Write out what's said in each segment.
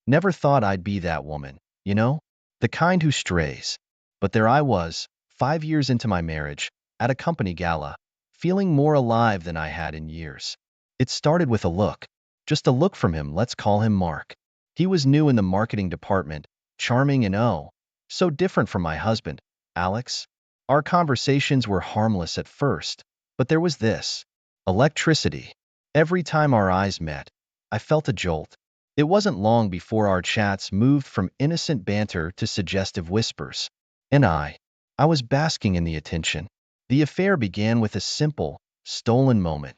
Never thought I'd be that woman, you know? The kind who strays. But there I was, 5 years into my marriage, at a company gala, feeling more alive than I had in years. It started with a look. Just a look from him, let's call him Mark. He was new in the marketing department, charming and oh, so different from my husband, Alex. Our conversations were harmless at first, but there was this electricity. Every time our eyes met, I felt a jolt. It wasn't long before our chats moved from innocent banter to suggestive whispers. And I was basking in the attention. The affair began with a simple, stolen moment.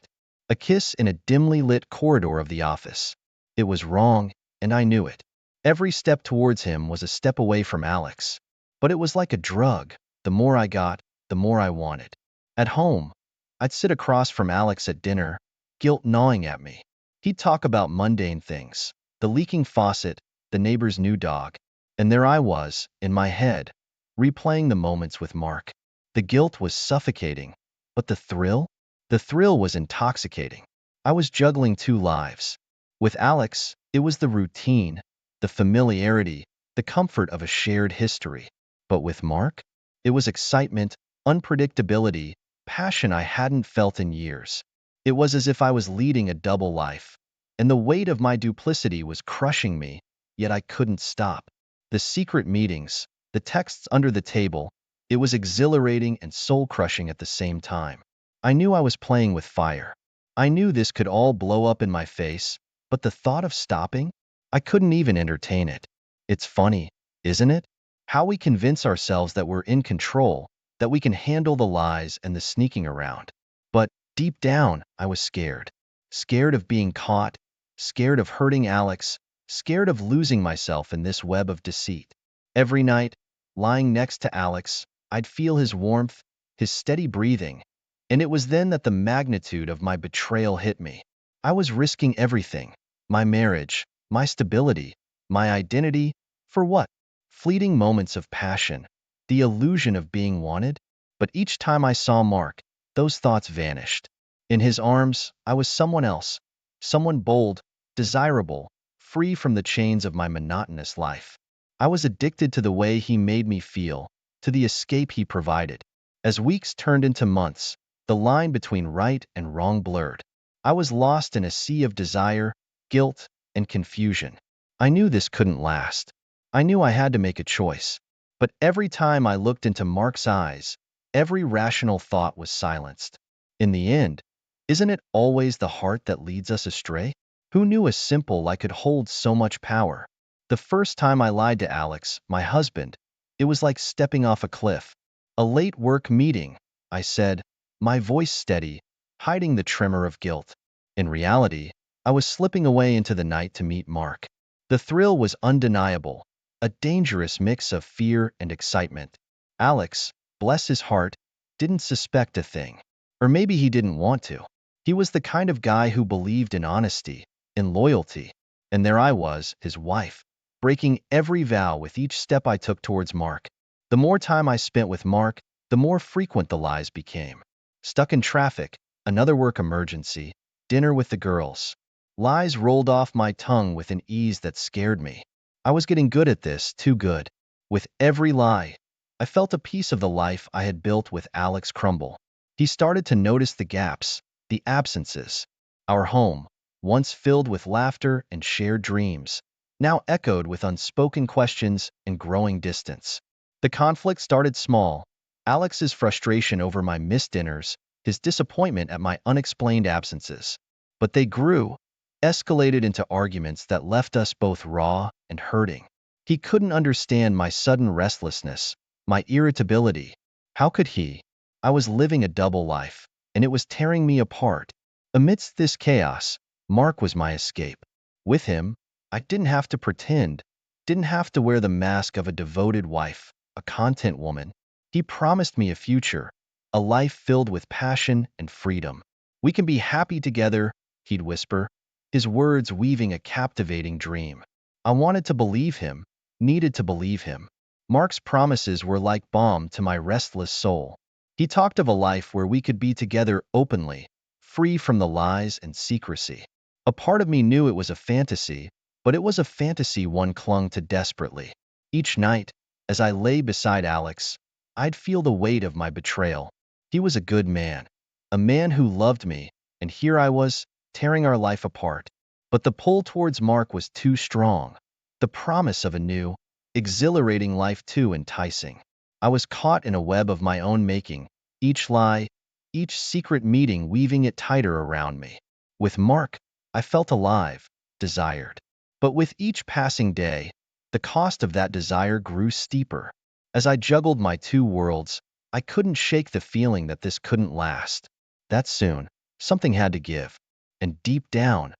A kiss in a dimly lit corridor of the office. It was wrong, and I knew it. Every step towards him was a step away from Alex. But it was like a drug. The more I got, the more I wanted. At home, I'd sit across from Alex at dinner, guilt gnawing at me. He'd talk about mundane things, the leaking faucet, the neighbor's new dog. And there I was, in my head, replaying the moments with Mark. The guilt was suffocating, but the thrill? The thrill was intoxicating. I was juggling two lives. With Alex, it was the routine, the familiarity, the comfort of a shared history. But with Mark, it was excitement, unpredictability, passion I hadn't felt in years. It was as if I was leading a double life, and the weight of my duplicity was crushing me, yet I couldn't stop. The secret meetings, the texts under the table, it was exhilarating and soul-crushing at the same time. I knew I was playing with fire. I knew this could all blow up in my face, but the thought of stopping? I couldn't even entertain it. It's funny, isn't it? How we convince ourselves that we're in control, that we can handle the lies and the sneaking around. But deep down, I was scared. Scared of being caught, scared of hurting Alex, scared of losing myself in this web of deceit. Every night, lying next to Alex, I'd feel his warmth, his steady breathing, and it was then that the magnitude of my betrayal hit me. I was risking everything, my marriage, my stability, my identity, for what? Fleeting moments of passion, the illusion of being wanted? But each time I saw Mark, those thoughts vanished. In his arms, I was someone else, someone bold, desirable, free from the chains of my monotonous life. I was addicted to the way he made me feel, to the escape he provided. As weeks turned into months, the line between right and wrong blurred. I was lost in a sea of desire, guilt, and confusion. I knew this couldn't last. I knew I had to make a choice. But every time I looked into Mark's eyes, every rational thought was silenced. In the end, isn't it always the heart that leads us astray? Who knew a simple lie could hold so much power? The first time I lied to Alex, my husband, it was like stepping off a cliff. A late work meeting, I said, my voice steady, hiding the tremor of guilt. In reality, I was slipping away into the night to meet Mark. The thrill was undeniable, a dangerous mix of fear and excitement. Alex, bless his heart, didn't suspect a thing. Or maybe he didn't want to. He was the kind of guy who believed in honesty, in loyalty. And there I was, his wife, breaking every vow with each step I took towards Mark. The more time I spent with Mark, the more frequent the lies became. Stuck in traffic, another work emergency, dinner with the girls. Lies rolled off my tongue with an ease that scared me. I was getting good at this, too good. With every lie, I felt a piece of the life I had built with Alex crumble. He started to notice the gaps, the absences. Our home, once filled with laughter and shared dreams, now echoed with unspoken questions and growing distance. The conflict started small. Alex's frustration over my missed dinners, his disappointment at my unexplained absences. But they grew, escalated into arguments that left us both raw and hurting. He couldn't understand my sudden restlessness, my irritability. How could he? I was living a double life, and it was tearing me apart. Amidst this chaos, Mark was my escape. With him, I didn't have to pretend, didn't have to wear the mask of a devoted wife, a content woman. He promised me a future, a life filled with passion and freedom. We can be happy together, he'd whisper, his words weaving a captivating dream. I wanted to believe him, needed to believe him. Mark's promises were like balm to my restless soul. He talked of a life where we could be together openly, free from the lies and secrecy. A part of me knew it was a fantasy, but it was a fantasy one clung to desperately. Each night, as I lay beside Alex, I'd feel the weight of my betrayal. He was a man who loved me, and here I was, tearing our life apart. But the pull towards Mark was too strong. The promise of a new, exhilarating life too enticing. I was caught in a web of my own making, each lie, each secret meeting weaving it tighter around me. With Mark, I felt alive, desired. But with each passing day, the cost of that desire grew steeper. As I juggled my two worlds, I couldn't shake the feeling that this couldn't last. That soon, something had to give. And deep down,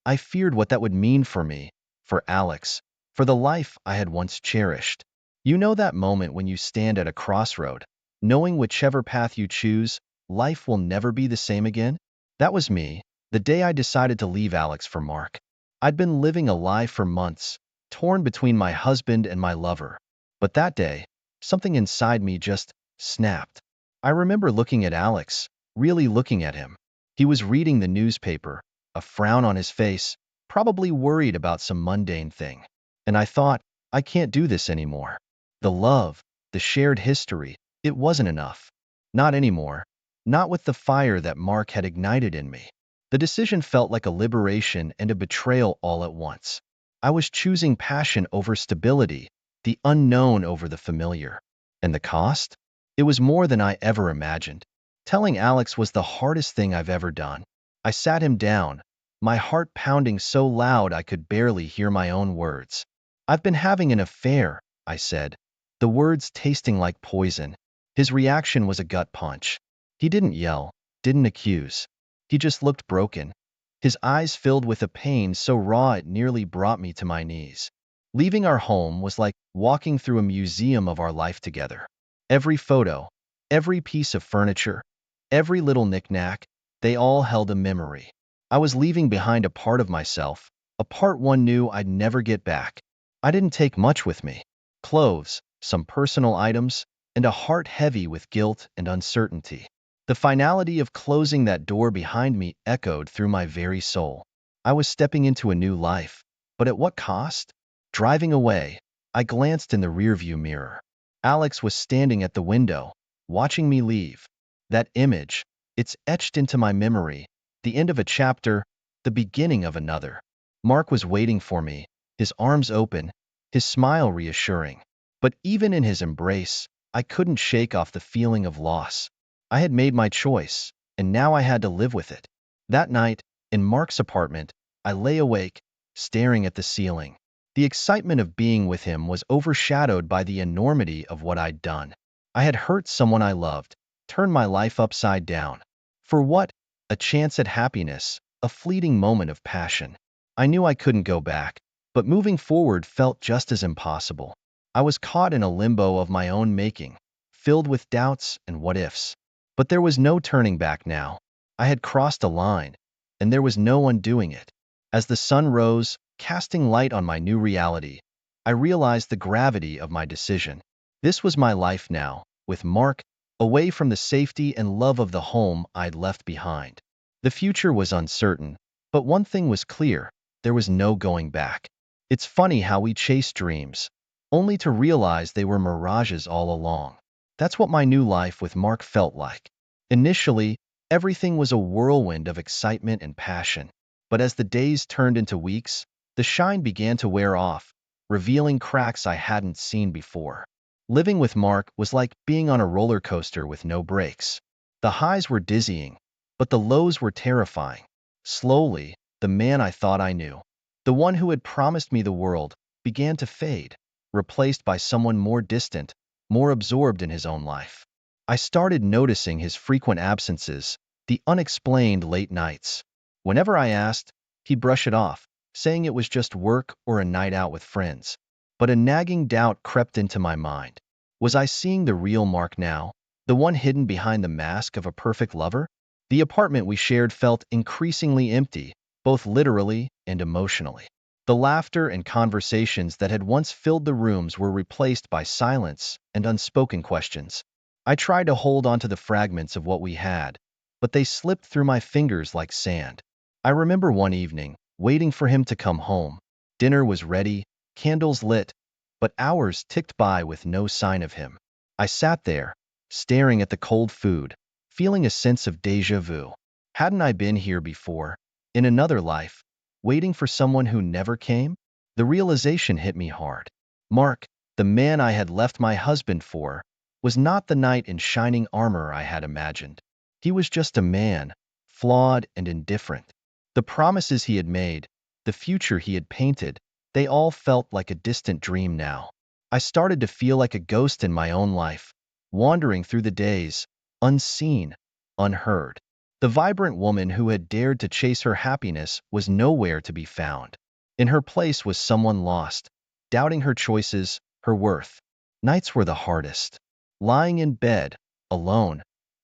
I feared what that would mean for me, for Alex, for the life I had once cherished. You know that moment when you stand at a crossroad, knowing whichever path you choose, life will never be the same again? That was me, the day I decided to leave Alex for Mark. I'd been living a lie for months, torn between my husband and my lover. But that day, something inside me just snapped. I remember looking at Alex, really looking at him. He was reading the newspaper, a frown on his face, probably worried about some mundane thing. And I thought, I can't do this anymore. The love, the shared history, it wasn't enough. Not anymore. Not with the fire that Mark had ignited in me. The decision felt like a liberation and a betrayal all at once. I was choosing passion over stability, the unknown over the familiar. And the cost? It was more than I ever imagined. Telling Alex was the hardest thing I've ever done. I sat him down, my heart pounding so loud I could barely hear my own words. I've been having an affair, I said, the words tasting like poison. His reaction was a gut punch. He didn't yell, didn't accuse. He just looked broken. His eyes filled with a pain so raw it nearly brought me to my knees. Leaving our home was like walking through a museum of our life together. Every photo, every piece of furniture, every little knick-knack, they all held a memory. I was leaving behind a part of myself, a part one knew I'd never get back. I didn't take much with me. Clothes, some personal items, and a heart heavy with guilt and uncertainty. The finality of closing that door behind me echoed through my very soul. I was stepping into a new life, but at what cost? Driving away, I glanced in the rearview mirror. Alex was standing at the window, watching me leave. That image, it's etched into my memory, the end of a chapter, the beginning of another. Mark was waiting for me, his arms open, his smile reassuring. But even in his embrace, I couldn't shake off the feeling of loss. I had made my choice, and now I had to live with it. That night, in Mark's apartment, I lay awake, staring at the ceiling. The excitement of being with him was overshadowed by the enormity of what I'd done. I had hurt someone I loved, turned my life upside down. For what? A chance at happiness, a fleeting moment of passion. I knew I couldn't go back, but moving forward felt just as impossible. I was caught in a limbo of my own making, filled with doubts and what-ifs. But there was no turning back now. I had crossed a line, and there was no undoing it. As the sun rose, casting light on my new reality, I realized the gravity of my decision. This was my life now, with Mark, away from the safety and love of the home I'd left behind. The future was uncertain, but one thing was clear, there was no going back. It's funny how we chase dreams, only to realize they were mirages all along. That's what my new life with Mark felt like. Initially, everything was a whirlwind of excitement and passion. But as the days turned into weeks, the shine began to wear off, revealing cracks I hadn't seen before. Living with Mark was like being on a roller coaster with no brakes. The highs were dizzying, but the lows were terrifying. Slowly, the man I thought I knew, the one who had promised me the world, began to fade, replaced by someone more distant, more absorbed in his own life. I started noticing his frequent absences, the unexplained late nights. Whenever I asked, he'd brush it off, saying it was just work or a night out with friends. But a nagging doubt crept into my mind. Was I seeing the real Mark now, the one hidden behind the mask of a perfect lover? The apartment we shared felt increasingly empty, both literally and emotionally. The laughter and conversations that had once filled the rooms were replaced by silence and unspoken questions. I tried to hold onto the fragments of what we had, but they slipped through my fingers like sand. I remember one evening, waiting for him to come home, Dinner was ready, candles lit, but hours ticked by with no sign of him. I sat there, staring at the cold food, feeling a sense of déjà vu. Hadn't I been here before, in another life, waiting for someone who never came? The realization hit me hard. Mark, the man I had left my husband for, was not the knight in shining armor I had imagined. He was just a man, flawed and indifferent. The promises he had made, the future he had painted, they all felt like a distant dream now. I started to feel like a ghost in my own life, wandering through the days, unseen, unheard. The vibrant woman who had dared to chase her happiness was nowhere to be found. In her place was someone lost, doubting her choices, her worth. Nights were the hardest. Lying in bed, alone,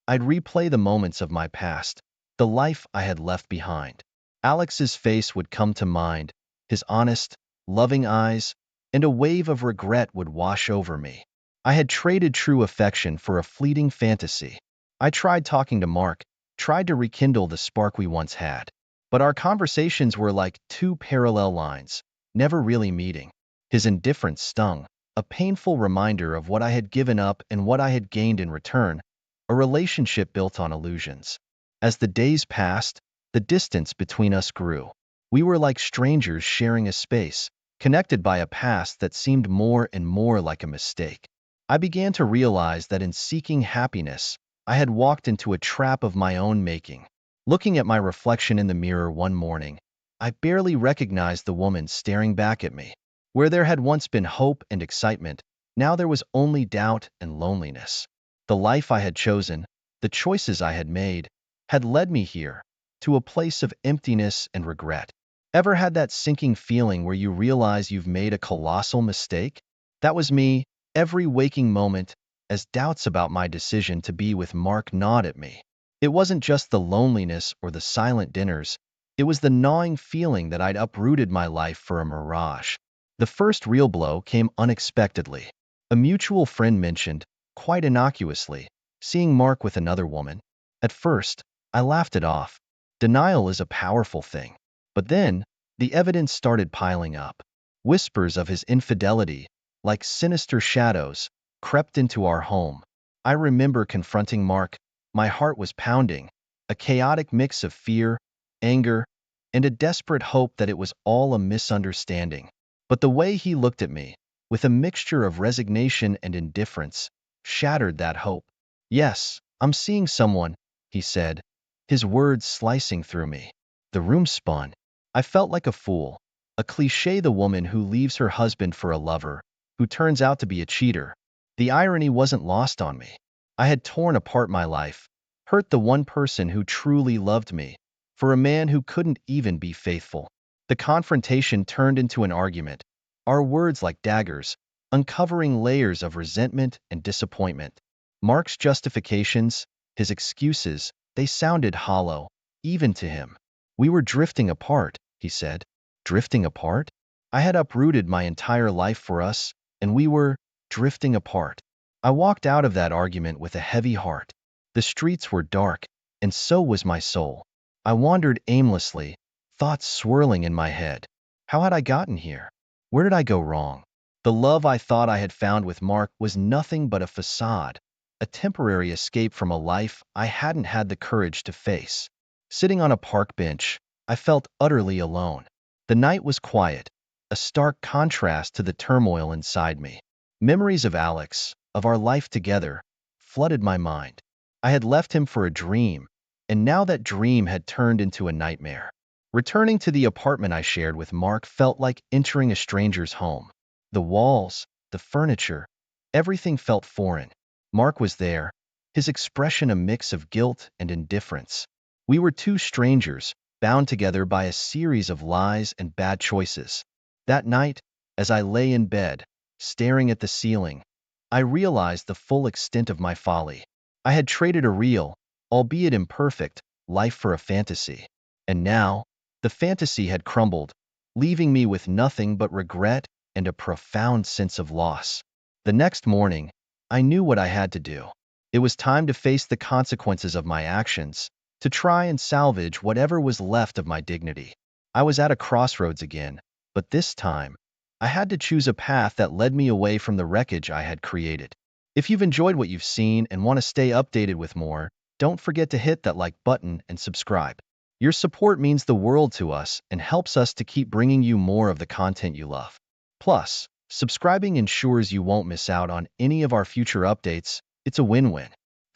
I'd replay the moments of my past, the life I had left behind. Alex's face would come to mind, his honest, loving eyes, and a wave of regret would wash over me. I had traded true affection for a fleeting fantasy. I tried talking to Mark, tried to rekindle the spark we once had. But our conversations were like two parallel lines, never really meeting. His indifference stung, a painful reminder of what I had given up and what I had gained in return, a relationship built on illusions. As the days passed, the distance between us grew. We were like strangers sharing a space, connected by a past that seemed more and more like a mistake. I began to realize that in seeking happiness, I had walked into a trap of my own making. Looking at my reflection in the mirror one morning, I barely recognized the woman staring back at me. Where there had once been hope and excitement, now there was only doubt and loneliness. The life I had chosen, the choices I had made, had led me here, to a place of emptiness and regret. Ever had that sinking feeling where you realize you've made a colossal mistake? That was me, every waking moment, as doubts about my decision to be with Mark gnawed at me. It wasn't just the loneliness or the silent dinners, it was the gnawing feeling that I'd uprooted my life for a mirage. The first real blow came unexpectedly. A mutual friend mentioned, quite innocuously, seeing Mark with another woman. At first, I laughed it off. Denial is a powerful thing. But then, the evidence started piling up. Whispers of his infidelity, like sinister shadows, crept into our home. I remember confronting Mark. My heart was pounding, a chaotic mix of fear, anger, and a desperate hope that it was all a misunderstanding. But the way he looked at me, with a mixture of resignation and indifference, shattered that hope. "Yes, I'm seeing someone," he said, his words slicing through me. The room spun. I felt like a fool, a cliché, the woman who leaves her husband for a lover, who turns out to be a cheater. The irony wasn't lost on me. I had torn apart my life, hurt the one person who truly loved me, for a man who couldn't even be faithful. The confrontation turned into an argument, our words like daggers, uncovering layers of resentment and disappointment. Mark's justifications, his excuses, they sounded hollow, even to him. "We were drifting apart," he said. Drifting apart? I had uprooted my entire life for us, and we were drifting apart. I walked out of that argument with a heavy heart. The streets were dark, and so was my soul. I wandered aimlessly, thoughts swirling in my head. How had I gotten here? Where did I go wrong? The love I thought I had found with Mark was nothing but a facade, a temporary escape from a life I hadn't had the courage to face. Sitting on a park bench, I felt utterly alone. The night was quiet, a stark contrast to the turmoil inside me. Memories of Alex, of our life together, flooded my mind. I had left him for a dream, and now that dream had turned into a nightmare. Returning to the apartment I shared with Mark felt like entering a stranger's home. The walls, the furniture, everything felt foreign. Mark was there, his expression a mix of guilt and indifference. We were two strangers, bound together by a series of lies and bad choices. That night, as I lay in bed, staring at the ceiling, I realized the full extent of my folly. I had traded a real, albeit imperfect, life for a fantasy. And now, the fantasy had crumbled, leaving me with nothing but regret and a profound sense of loss. The next morning, I knew what I had to do. It was time to face the consequences of my actions, to try and salvage whatever was left of my dignity. I was at a crossroads again, But this time, I had to choose a path that led me away from the wreckage I had created. If you've enjoyed what you've seen and want to stay updated with more, don't forget to hit that like button and subscribe. Your support means the world to us and helps us to keep bringing you more of the content you love. Plus, subscribing ensures you won't miss out on any of our future updates. It's a win-win.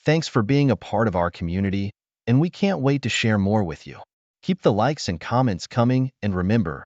Thanks for being a part of our community, and we can't wait to share more with you. Keep the likes and comments coming, and remember,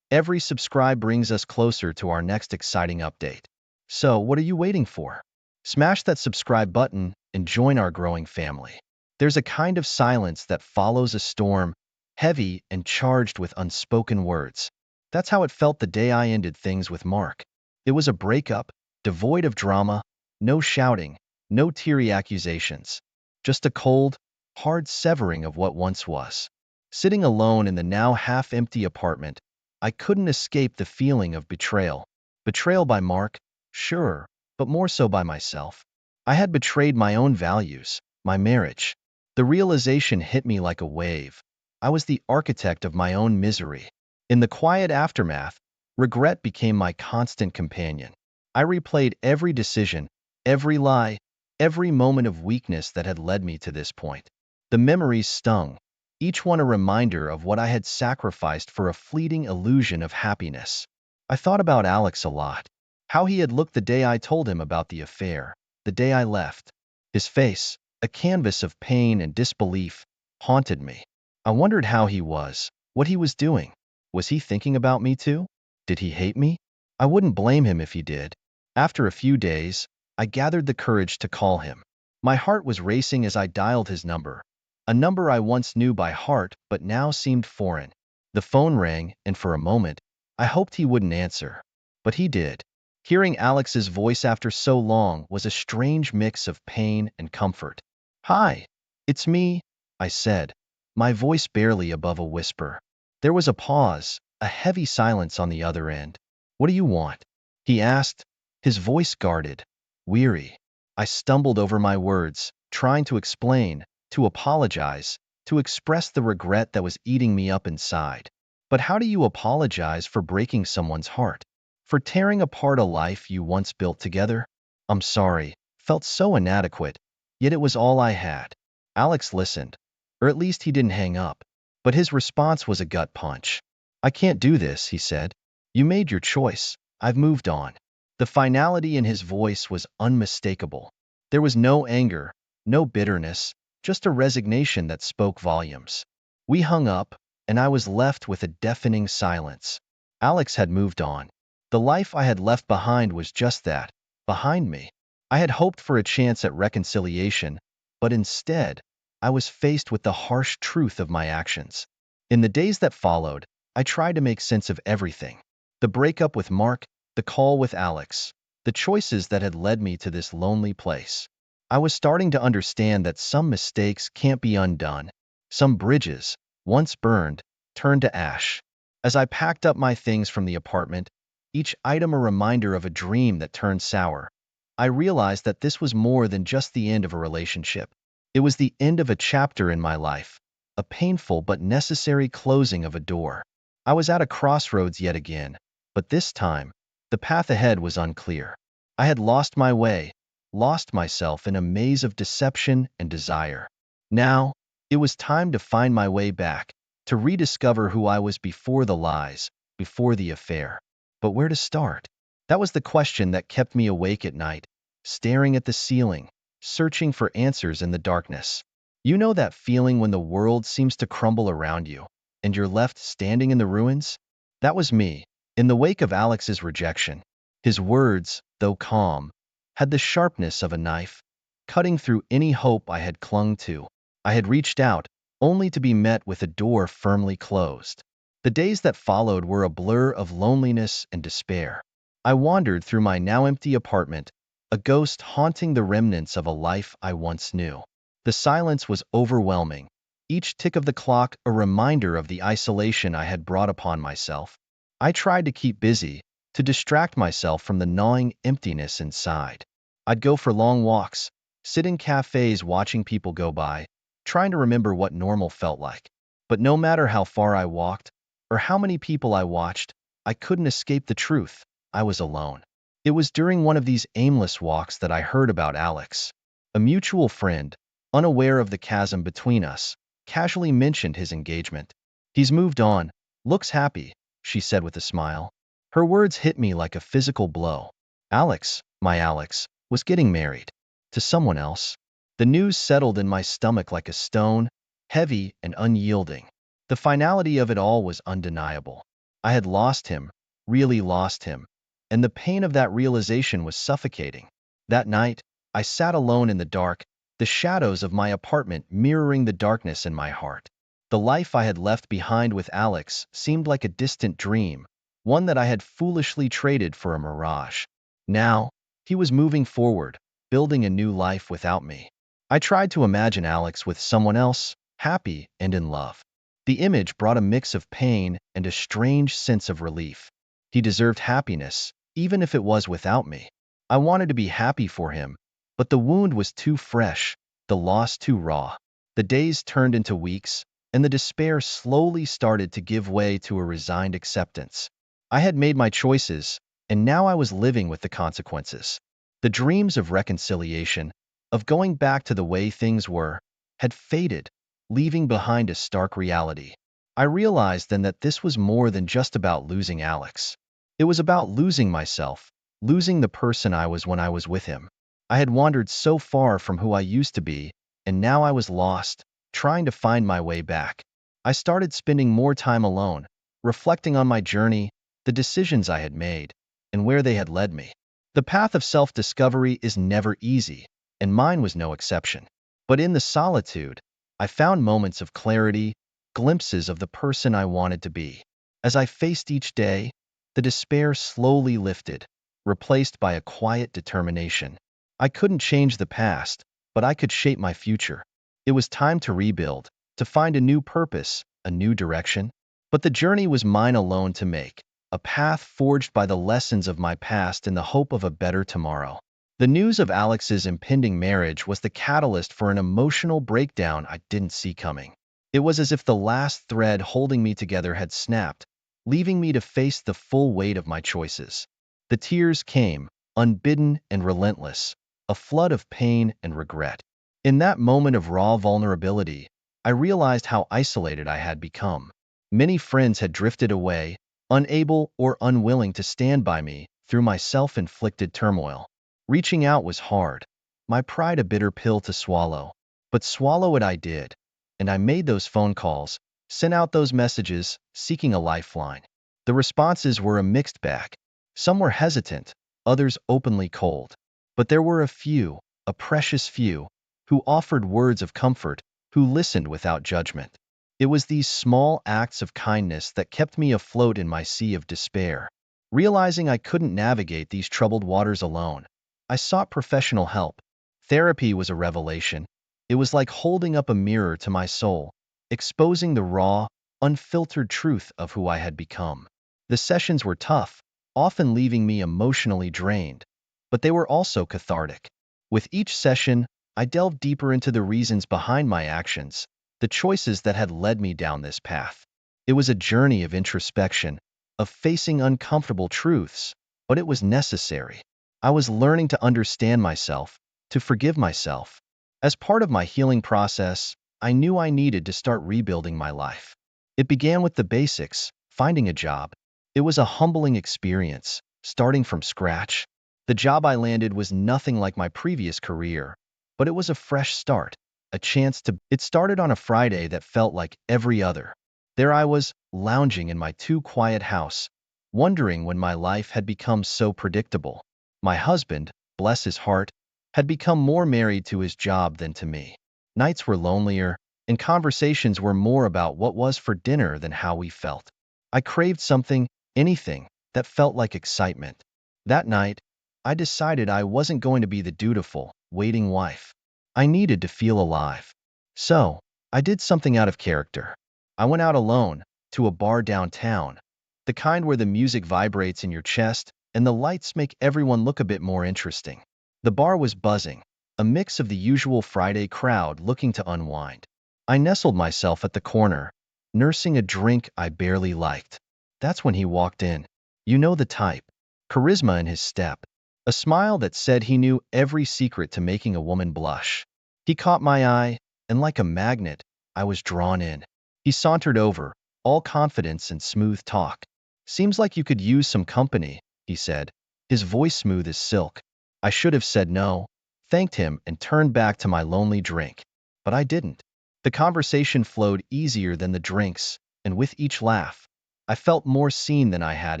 every subscribe brings us closer to our next exciting update. So, what are you waiting for? Smash that subscribe button and join our growing family. There's a kind of silence that follows a storm, heavy and charged with unspoken words. That's how it felt the day I ended things with Mark. It was a breakup, devoid of drama, no shouting, no teary accusations, just a cold, hard severing of what once was. Sitting alone in the now half-empty apartment, I couldn't escape the feeling of betrayal. Betrayal by Mark, sure, but more so by myself. I had betrayed my own values, my marriage. The realization hit me like a wave. I was the architect of my own misery. In the quiet aftermath, regret became my constant companion. I replayed every decision, every lie, every moment of weakness that had led me to this point. The memories stung, each one a reminder of what I had sacrificed for a fleeting illusion of happiness. I thought about Alex a lot, how he had looked the day I told him about the affair, the day I left. His face, a canvas of pain and disbelief, haunted me. I wondered how he was, what he was doing. Was he thinking about me too? Did he hate me? I wouldn't blame him if he did. After a few days, I gathered the courage to call him. My heart was racing as I dialed his number, a number I once knew by heart but now seemed foreign. The phone rang, and for a moment, I hoped he wouldn't answer. But he did. Hearing Alex's voice after so long was a strange mix of pain and comfort. "Hi, it's me," I said, my voice barely above a whisper. There was a pause, a heavy silence on the other end. "What do you want?" he asked, his voice guarded, weary. I stumbled over my words, trying to explain, to apologize, to express the regret that was eating me up inside. But how do you apologize for breaking someone's heart? For tearing apart a life you once built together? "I'm sorry," felt so inadequate, yet it was all I had. Alex listened, or at least he didn't hang up, but his response was a gut punch. "I can't do this," he said. "You made your choice. I've moved on." The finality in his voice was unmistakable. There was no anger, no bitterness, just a resignation that spoke volumes. We hung up, and I was left with a deafening silence. Alex had moved on. The life I had left behind was just that, behind me. I had hoped for a chance at reconciliation, but instead, I was faced with the harsh truth of my actions. In the days that followed, I tried to make sense of everything. The breakup with Mark, the call with Alex, the choices that had led me to this lonely place. I was starting to understand that some mistakes can't be undone. Some bridges, once burned, turned to ash. As I packed up my things from the apartment, each item a reminder of a dream that turned sour, I realized that this was more than just the end of a relationship. It was the end of a chapter in my life, a painful but necessary closing of a door. I was at a crossroads yet again, but this time, the path ahead was unclear. I had lost my way, lost myself in a maze of deception and desire. Now, it was time to find my way back, to rediscover who I was before the lies, before the affair. But where to start? That was the question that kept me awake at night, staring at the ceiling, searching for answers in the darkness. You know that feeling when the world seems to crumble around you, and you're left standing in the ruins? That was me, in the wake of Alex's rejection. His words, though calm, had the sharpness of a knife, cutting through any hope I had clung to. I had reached out, only to be met with a door firmly closed. The days that followed were a blur of loneliness and despair. I wandered through my now empty apartment, a ghost haunting the remnants of a life I once knew. The silence was overwhelming, each tick of the clock a reminder of the isolation I had brought upon myself. I tried to keep busy, to distract myself from the gnawing emptiness inside. I'd go for long walks, sit in cafes watching people go by, trying to remember what normal felt like. But no matter how far I walked, or how many people I watched, I couldn't escape the truth. I was alone. It was during one of these aimless walks that I heard about Alex. A mutual friend, unaware of the chasm between us, casually mentioned his engagement. He's moved on, looks happy, she said with a smile. Her words hit me like a physical blow. Alex, my Alex, was getting married. To someone else. The news settled in my stomach like a stone, heavy and unyielding. The finality of it all was undeniable. I had lost him, really lost him, and the pain of that realization was suffocating. That night, I sat alone in the dark, the shadows of my apartment mirroring the darkness in my heart. The life I had left behind with Alex seemed like a distant dream, one that I had foolishly traded for a mirage. Now, he was moving forward, building a new life without me. I tried to imagine Alex with someone else, happy and in love. The image brought a mix of pain and a strange sense of relief. He deserved happiness, even if it was without me. I wanted to be happy for him, but the wound was too fresh, the loss too raw. The days turned into weeks, and the despair slowly started to give way to a resigned acceptance. I had made my choices, and now I was living with the consequences. The dreams of reconciliation, of going back to the way things were, had faded, leaving behind a stark reality. I realized then that this was more than just about losing Alex. It was about losing myself, losing the person I was when I was with him. I had wandered so far from who I used to be, and now I was lost, trying to find my way back. I started spending more time alone, reflecting on my journey, the decisions I had made, and where they had led me. The path of self-discovery is never easy, and mine was no exception. But in the solitude, I found moments of clarity, glimpses of the person I wanted to be. As I faced each day, the despair slowly lifted, replaced by a quiet determination. I couldn't change the past, but I could shape my future. It was time to rebuild, to find a new purpose, a new direction. But the journey was mine alone to make, a path forged by the lessons of my past in the hope of a better tomorrow. The news of Alex's impending marriage was the catalyst for an emotional breakdown I didn't see coming. It was as if the last thread holding me together had snapped, leaving me to face the full weight of my choices. The tears came, unbidden and relentless, a flood of pain and regret. In that moment of raw vulnerability, I realized how isolated I had become. Many friends had drifted away, unable or unwilling to stand by me through my self-inflicted turmoil. Reaching out was hard, my pride a bitter pill to swallow. But swallow it I did, and I made those phone calls, sent out those messages, seeking a lifeline. The responses were a mixed bag. Some were hesitant, others openly cold. But there were a few, a precious few, who offered words of comfort, who listened without judgment. It was these small acts of kindness that kept me afloat in my sea of despair. Realizing I couldn't navigate these troubled waters alone, I sought professional help. Therapy was a revelation. It was like holding up a mirror to my soul, exposing the raw, unfiltered truth of who I had become. The sessions were tough, often leaving me emotionally drained, but they were also cathartic. With each session, I delved deeper into the reasons behind my actions, the choices that had led me down this path. It was a journey of introspection, of facing uncomfortable truths, but it was necessary. I was learning to understand myself, to forgive myself. As part of my healing process, I knew I needed to start rebuilding my life. It began with the basics, finding a job. It was a humbling experience, starting from scratch. The job I landed was nothing like my previous career, but it was a fresh start, a chance to. It started on a Friday that felt like every other. There I was, lounging in my too-quiet house, wondering when my life had become so predictable. My husband, bless his heart, had become more married to his job than to me. Nights were lonelier, and conversations were more about what was for dinner than how we felt. I craved something, anything, that felt like excitement. That night, I decided I wasn't going to be the dutiful, waiting wife. I needed to feel alive. So, I did something out of character. I went out alone, to a bar downtown, the kind where the music vibrates in your chest and the lights make everyone look a bit more interesting. The bar was buzzing, a mix of the usual Friday crowd looking to unwind. I nestled myself at the corner, nursing a drink I barely liked. That's when he walked in. You know the type. Charisma in his step. A smile that said he knew every secret to making a woman blush. He caught my eye, and like a magnet, I was drawn in. He sauntered over, all confidence and smooth talk. Seems like you could use some company, he said, his voice smooth as silk. I should have said no, thanked him, and turned back to my lonely drink. But I didn't. The conversation flowed easier than the drinks, and with each laugh, I felt more seen than I had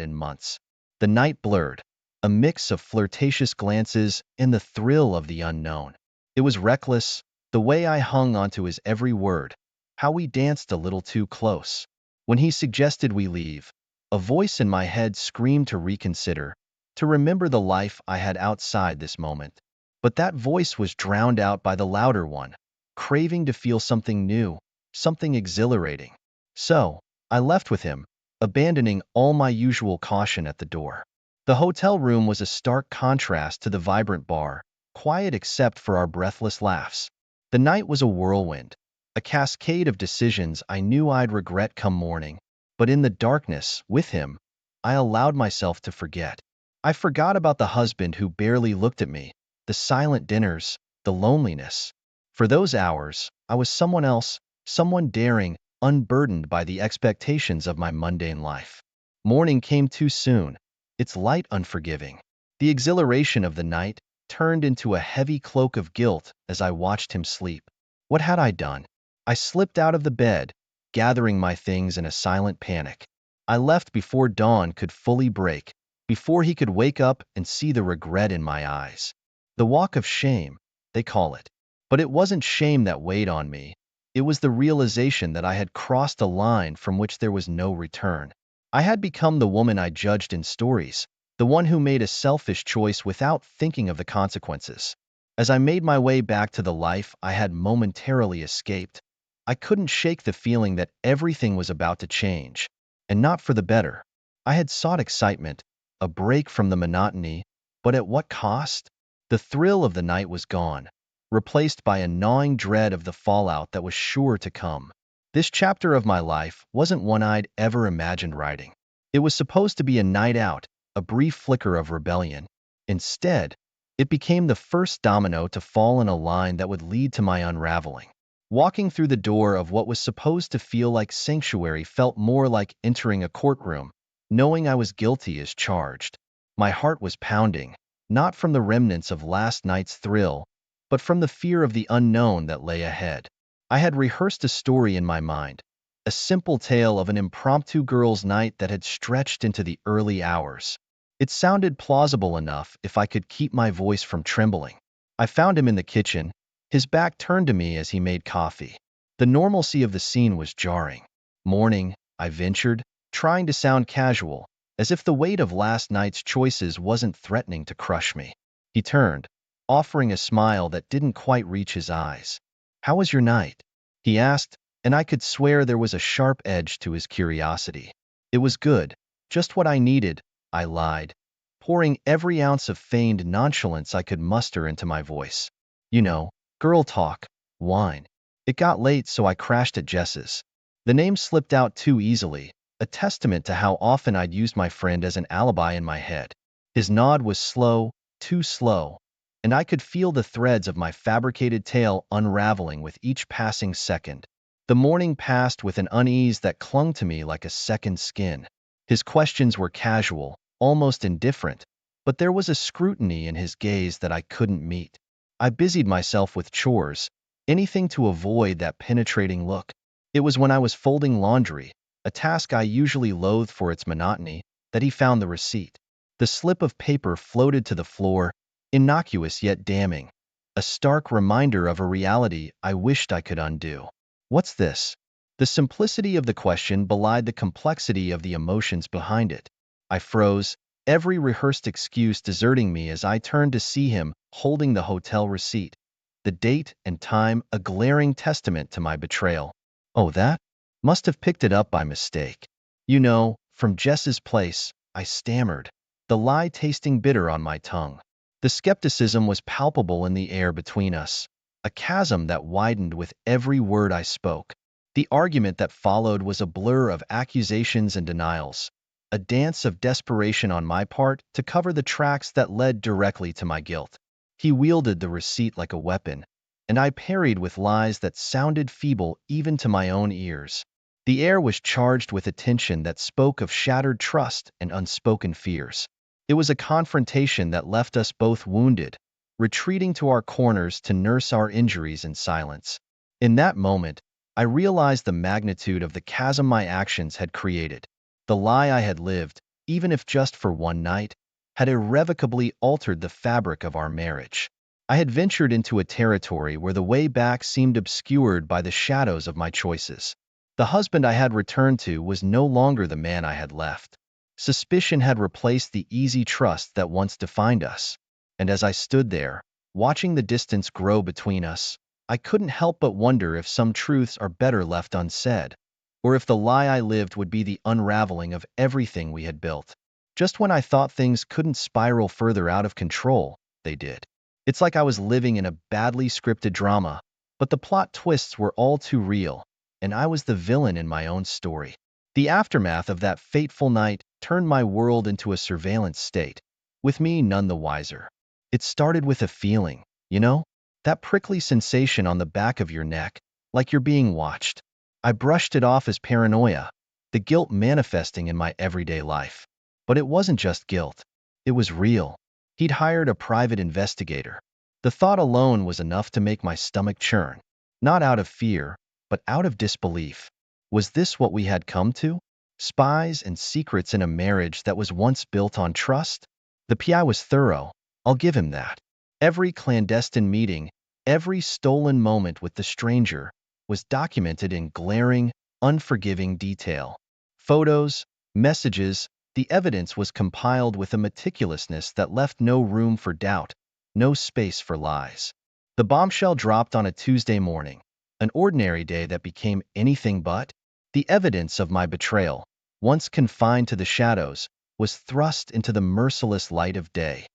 in months. The night blurred, a mix of flirtatious glances and the thrill of the unknown. It was reckless, the way I hung onto his every word, how we danced a little too close. When he suggested we leave, a voice in my head screamed to reconsider, to remember the life I had outside this moment. But that voice was drowned out by the louder one, craving to feel something new, something exhilarating. So, I left with him, abandoning all my usual caution at the door. The hotel room was a stark contrast to the vibrant bar, quiet except for our breathless laughs. The night was a whirlwind, a cascade of decisions I knew I'd regret come morning. But in the darkness, with him, I allowed myself to forget. I forgot about the husband who barely looked at me, the silent dinners, the loneliness. For those hours, I was someone else, someone daring, unburdened by the expectations of my mundane life. Morning came too soon, its light unforgiving. The exhilaration of the night turned into a heavy cloak of guilt as I watched him sleep. What had I done? I slipped out of the bed, gathering my things in a silent panic. I left before dawn could fully break, before he could wake up and see the regret in my eyes. The walk of shame, they call it. But it wasn't shame that weighed on me. It was the realization that I had crossed a line from which there was no return. I had become the woman I judged in stories, the one who made a selfish choice without thinking of the consequences. As I made my way back to the life I had momentarily escaped, I couldn't shake the feeling that everything was about to change, and not for the better. I had sought excitement, a break from the monotony, but at what cost? The thrill of the night was gone, replaced by a gnawing dread of the fallout that was sure to come. This chapter of my life wasn't one I'd ever imagined writing. It was supposed to be a night out, a brief flicker of rebellion. Instead, it became the first domino to fall in a line that would lead to my unraveling. Walking through the door of what was supposed to feel like sanctuary felt more like entering a courtroom, knowing I was guilty as charged. My heart was pounding, not from the remnants of last night's thrill, but from the fear of the unknown that lay ahead. I had rehearsed a story in my mind, a simple tale of an impromptu girls' night that had stretched into the early hours. It sounded plausible enough if I could keep my voice from trembling. I found him in the kitchen, his back turned to me as he made coffee. The normalcy of the scene was jarring. Morning, I ventured, trying to sound casual, as if the weight of last night's choices wasn't threatening to crush me. He turned, offering a smile that didn't quite reach his eyes. "How was your night?" he asked, and I could swear there was a sharp edge to his curiosity. "It was good, just what I needed," I lied, pouring every ounce of feigned nonchalance I could muster into my voice. "You know, girl talk, wine." It got late, so I crashed at Jess's. The name slipped out too easily, a testament to how often I'd used my friend as an alibi in my head. His nod was slow, too slow, and I could feel the threads of my fabricated tale unraveling with each passing second. The morning passed with an unease that clung to me like a second skin. His questions were casual, almost indifferent, but there was a scrutiny in his gaze that I couldn't meet. I busied myself with chores, anything to avoid that penetrating look. It was when I was folding laundry, a task I usually loathed for its monotony, that he found the receipt. The slip of paper floated to the floor, innocuous yet damning, a stark reminder of a reality I wished I could undo. "What's this?" The simplicity of the question belied the complexity of the emotions behind it. I froze, every rehearsed excuse deserting me as I turned to see him holding the hotel receipt. The date and time a glaring testament to my betrayal. "Oh, that? Must have picked it up by mistake." "You know, from Jess's place," I stammered, the lie tasting bitter on my tongue. The skepticism was palpable in the air between us, a chasm that widened with every word I spoke. The argument that followed was a blur of accusations and denials, a dance of desperation on my part to cover the tracks that led directly to my guilt. He wielded the receipt like a weapon, and I parried with lies that sounded feeble even to my own ears. The air was charged with a tension that spoke of shattered trust and unspoken fears. It was a confrontation that left us both wounded, retreating to our corners to nurse our injuries in silence. In that moment, I realized the magnitude of the chasm my actions had created. The lie I had lived, even if just for one night, had irrevocably altered the fabric of our marriage. I had ventured into a territory where the way back seemed obscured by the shadows of my choices. The husband I had returned to was no longer the man I had left. Suspicion had replaced the easy trust that once defined us. And as I stood there, watching the distance grow between us, I couldn't help but wonder if some truths are better left unsaid, or if the lie I lived would be the unraveling of everything we had built. Just when I thought things couldn't spiral further out of control, they did. It's like I was living in a badly scripted drama, but the plot twists were all too real, and I was the villain in my own story. The aftermath of that fateful night turned my world into a surveillance state, with me none the wiser. It started with a feeling, you know? That prickly sensation on the back of your neck, like you're being watched. I brushed it off as paranoia, the guilt manifesting in my everyday life. But it wasn't just guilt. It was real. He'd hired a private investigator. The thought alone was enough to make my stomach churn, not out of fear, but out of disbelief. Was this what we had come to? Spies and secrets in a marriage that was once built on trust? The PI was thorough, I'll give him that. Every clandestine meeting, every stolen moment with the stranger, was documented in glaring, unforgiving detail. Photos, messages, the evidence was compiled with a meticulousness that left no room for doubt, no space for lies. The bombshell dropped on a Tuesday morning, an ordinary day that became anything but. The evidence of my betrayal, once confined to the shadows, was thrust into the merciless light of day.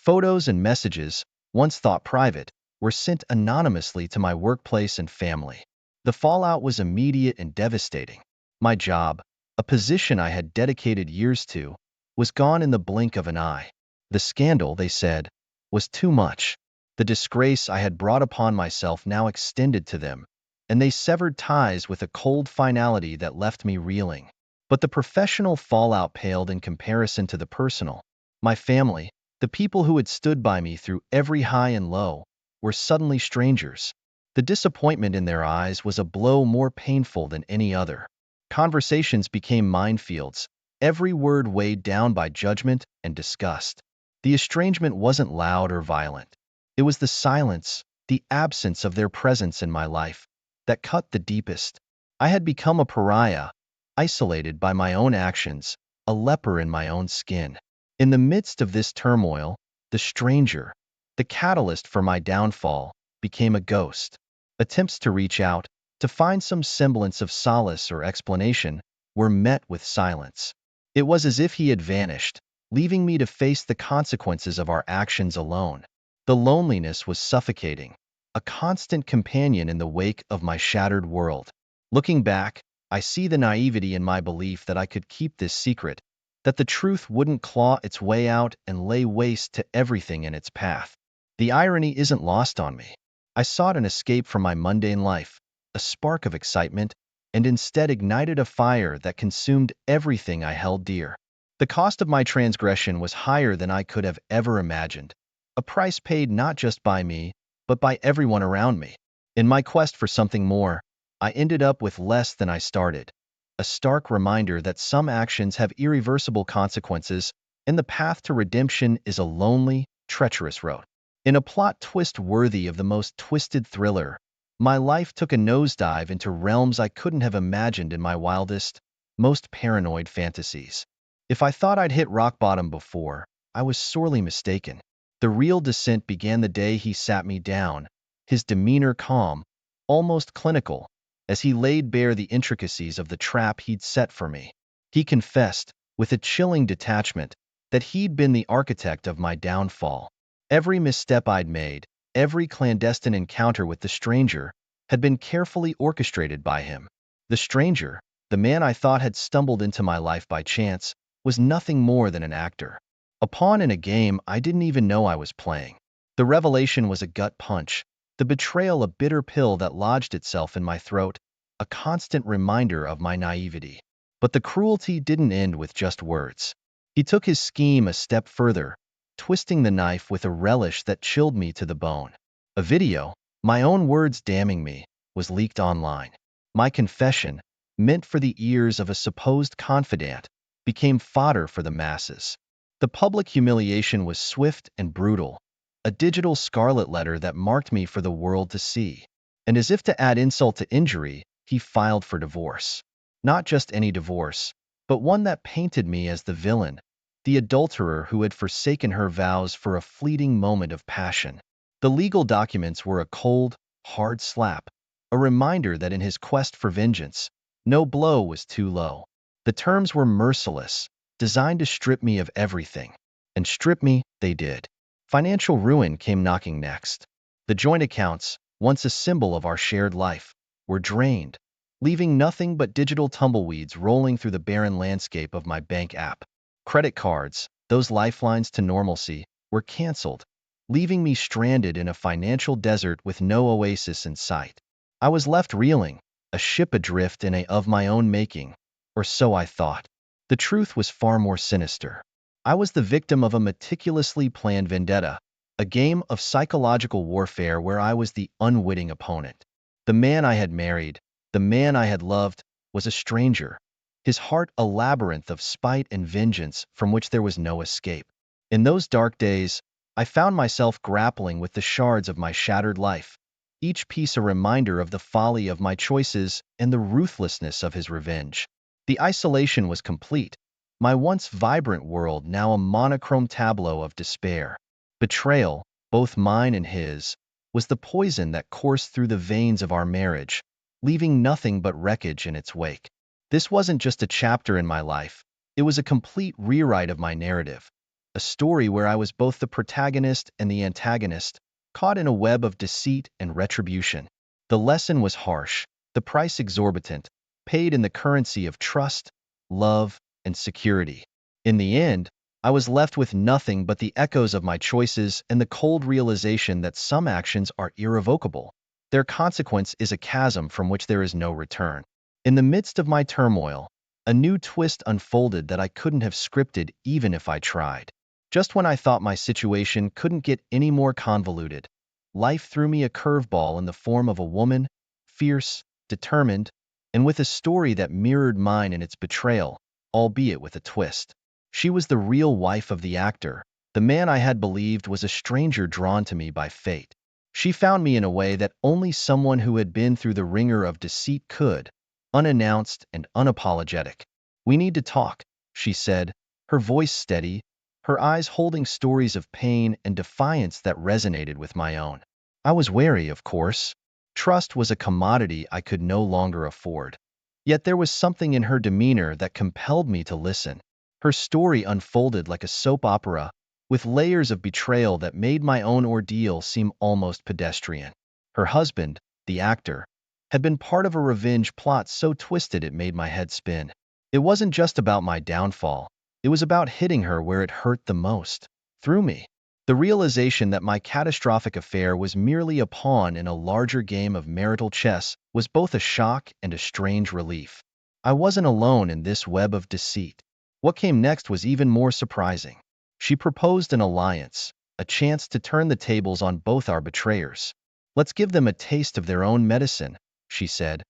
Photos and messages, once thought private, were sent anonymously to my workplace and family. The fallout was immediate and devastating. My job, a position I had dedicated years to, was gone in the blink of an eye. The scandal, they said, was too much. The disgrace I had brought upon myself now extended to them, and they severed ties with a cold finality that left me reeling. But the professional fallout paled in comparison to the personal. My family, the people who had stood by me through every high and low, were suddenly strangers. The disappointment in their eyes was a blow more painful than any other. Conversations became minefields, every word weighed down by judgment and disgust. The estrangement wasn't loud or violent. It was the silence, the absence of their presence in my life, that cut the deepest. I had become a pariah, isolated by my own actions, a leper in my own skin. In the midst of this turmoil, the stranger, the catalyst for my downfall, became a ghost. Attempts to reach out, to find some semblance of solace or explanation, were met with silence. It was as if he had vanished, leaving me to face the consequences of our actions alone. The loneliness was suffocating, a constant companion in the wake of my shattered world. Looking back, I see the naivety in my belief that I could keep this secret, that the truth wouldn't claw its way out and lay waste to everything in its path. The irony isn't lost on me. I sought an escape from my mundane life, a spark of excitement, and instead ignited a fire that consumed everything I held dear. The cost of my transgression was higher than I could have ever imagined, a price paid not just by me, but by everyone around me. In my quest for something more, I ended up with less than I started, a stark reminder that some actions have irreversible consequences, and the path to redemption is a lonely, treacherous road. In a plot twist worthy of the most twisted thriller, my life took a nosedive into realms I couldn't have imagined in my wildest, most paranoid fantasies. If I thought I'd hit rock bottom before, I was sorely mistaken. The real descent began the day he sat me down, his demeanor calm, almost clinical, as he laid bare the intricacies of the trap he'd set for me. He confessed, with a chilling detachment, that he'd been the architect of my downfall. Every misstep I'd made, every clandestine encounter with the stranger, had been carefully orchestrated by him. The stranger, the man I thought had stumbled into my life by chance, was nothing more than an actor. A pawn in a game I didn't even know I was playing. The revelation was a gut punch, the betrayal a bitter pill that lodged itself in my throat, a constant reminder of my naivety. But the cruelty didn't end with just words. He took his scheme a step further, twisting the knife with a relish that chilled me to the bone. A video, my own words damning me, was leaked online. My confession, meant for the ears of a supposed confidant, became fodder for the masses. The public humiliation was swift and brutal, a digital scarlet letter that marked me for the world to see. And as if to add insult to injury, he filed for divorce. Not just any divorce, but one that painted me as the villain, the adulterer who had forsaken her vows for a fleeting moment of passion. The legal documents were a cold, hard slap, a reminder that in his quest for vengeance, no blow was too low. The terms were merciless, designed to strip me of everything. And strip me, they did. Financial ruin came knocking next. The joint accounts, once a symbol of our shared life, were drained, leaving nothing but digital tumbleweeds rolling through the barren landscape of my bank app. Credit cards, those lifelines to normalcy, were canceled, leaving me stranded in a financial desert with no oasis in sight. I was left reeling, a ship adrift in a of my own making, or so I thought. The truth was far more sinister. I was the victim of a meticulously planned vendetta, a game of psychological warfare where I was the unwitting opponent. The man I had married, the man I had loved, was a stranger, his heart a labyrinth of spite and vengeance from which there was no escape. In those dark days, I found myself grappling with the shards of my shattered life, each piece a reminder of the folly of my choices and the ruthlessness of his revenge. The isolation was complete, my once vibrant world now a monochrome tableau of despair. Betrayal, both mine and his, was the poison that coursed through the veins of our marriage, leaving nothing but wreckage in its wake. This wasn't just a chapter in my life, it was a complete rewrite of my narrative, a story where I was both the protagonist and the antagonist, caught in a web of deceit and retribution. The lesson was harsh, the price exorbitant, paid in the currency of trust, love, and security. In the end, I was left with nothing but the echoes of my choices and the cold realization that some actions are irrevocable. Their consequence is a chasm from which there is no return. In the midst of my turmoil, a new twist unfolded that I couldn't have scripted even if I tried. Just when I thought my situation couldn't get any more convoluted, life threw me a curveball in the form of a woman, fierce, determined, and with a story that mirrored mine in its betrayal, albeit with a twist. She was the real wife of the actor, the man I had believed was a stranger drawn to me by fate. She found me in a way that only someone who had been through the ringer of deceit could, unannounced and unapologetic. "We need to talk," she said, her voice steady, her eyes holding stories of pain and defiance that resonated with my own. I was wary, of course. Trust was a commodity I could no longer afford. Yet there was something in her demeanor that compelled me to listen. Her story unfolded like a soap opera, with layers of betrayal that made my own ordeal seem almost pedestrian. Her husband, the actor, had been part of a revenge plot so twisted it made my head spin. It wasn't just about my downfall, it was about hitting her where it hurt the most, through me. The realization that my catastrophic affair was merely a pawn in a larger game of marital chess was both a shock and a strange relief. I wasn't alone in this web of deceit. What came next was even more surprising. She proposed an alliance, a chance to turn the tables on both our betrayers. "Let's give them a taste of their own medicine," she said,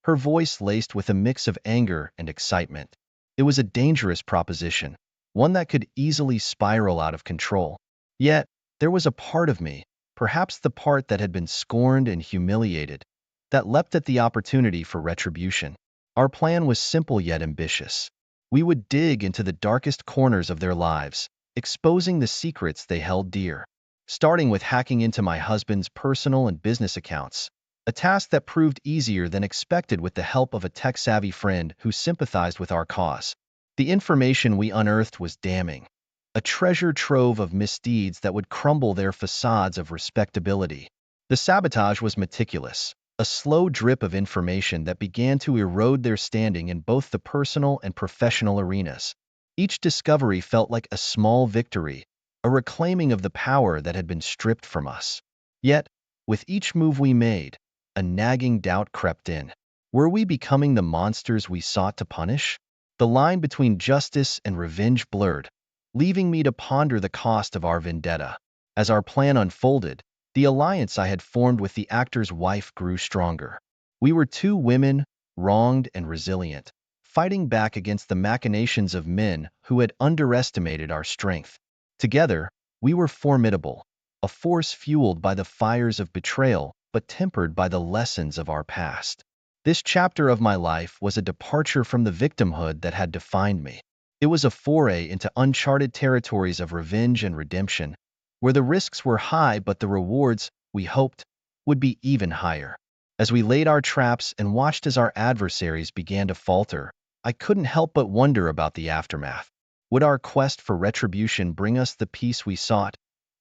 her voice laced with a mix of anger and excitement. It was a dangerous proposition, one that could easily spiral out of control. Yet, there was a part of me, perhaps the part that had been scorned and humiliated, that leapt at the opportunity for retribution. Our plan was simple yet ambitious. We would dig into the darkest corners of their lives, exposing the secrets they held dear. Starting with hacking into my husband's personal and business accounts, a task that proved easier than expected with the help of a tech-savvy friend who sympathized with our cause. The information we unearthed was damning, a treasure trove of misdeeds that would crumble their facades of respectability. The sabotage was meticulous, a slow drip of information that began to erode their standing in both the personal and professional arenas. Each discovery felt like a small victory, a reclaiming of the power that had been stripped from us. Yet, with each move we made, a nagging doubt crept in. Were we becoming the monsters we sought to punish? The line between justice and revenge blurred, leaving me to ponder the cost of our vendetta. As our plan unfolded, the alliance I had formed with the actor's wife grew stronger. We were two women, wronged and resilient, fighting back against the machinations of men who had underestimated our strength. Together, we were formidable, a force fueled by the fires of betrayal but tempered by the lessons of our past. This chapter of my life was a departure from the victimhood that had defined me. It was a foray into uncharted territories of revenge and redemption, where the risks were high but the rewards, we hoped, would be even higher. As we laid our traps and watched as our adversaries began to falter, I couldn't help but wonder about the aftermath. Would our quest for retribution bring us the peace we sought,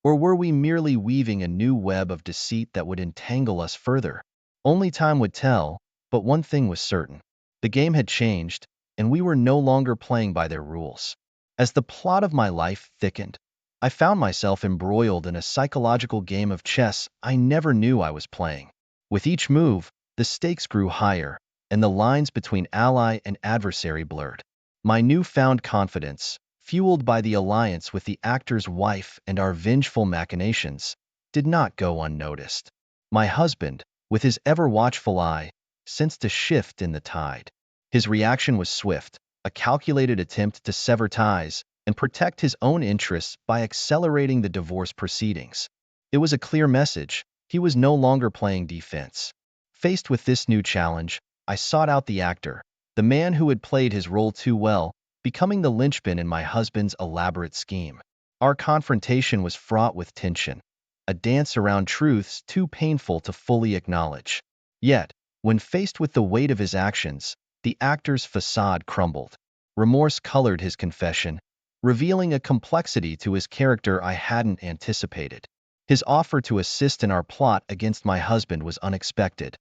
or were we merely weaving a new web of deceit that would entangle us further? Only time would tell, but one thing was certain. The game had changed, and we were no longer playing by their rules. As the plot of my life thickened, I found myself embroiled in a psychological game of chess I never knew I was playing. With each move, the stakes grew higher, and the lines between ally and adversary blurred. My newfound confidence, fueled by the alliance with the actor's wife and our vengeful machinations, did not go unnoticed. My husband, with his ever-watchful eye, sensed a shift in the tide. His reaction was swift, a calculated attempt to sever ties and protect his own interests by accelerating the divorce proceedings. It was a clear message. He was no longer playing defense. Faced with this new challenge, I sought out the actor, the man who had played his role too well, becoming the linchpin in my husband's elaborate scheme. Our confrontation was fraught with tension, a dance around truths too painful to fully acknowledge. Yet, when faced with the weight of his actions, the actor's facade crumbled. Remorse colored his confession, revealing a complexity to his character I hadn't anticipated. His offer to assist in our plot against my husband was unexpected,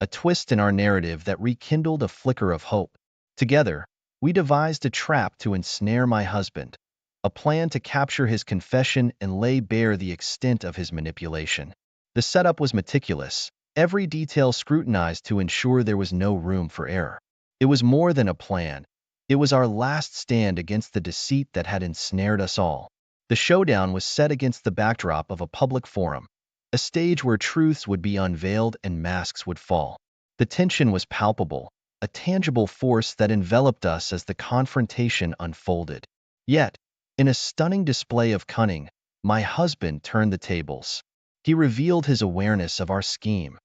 a twist in our narrative that rekindled a flicker of hope. Together, we devised a trap to ensnare my husband, a plan to capture his confession and lay bare the extent of his manipulation. The setup was meticulous, every detail scrutinized to ensure there was no room for error. It was more than a plan. It was our last stand against the deceit that had ensnared us all. The showdown was set against the backdrop of a public forum, a stage where truths would be unveiled and masks would fall. The tension was palpable, a tangible force that enveloped us as the confrontation unfolded. Yet, in a stunning display of cunning, my husband turned the tables. He revealed his awareness of our scheme,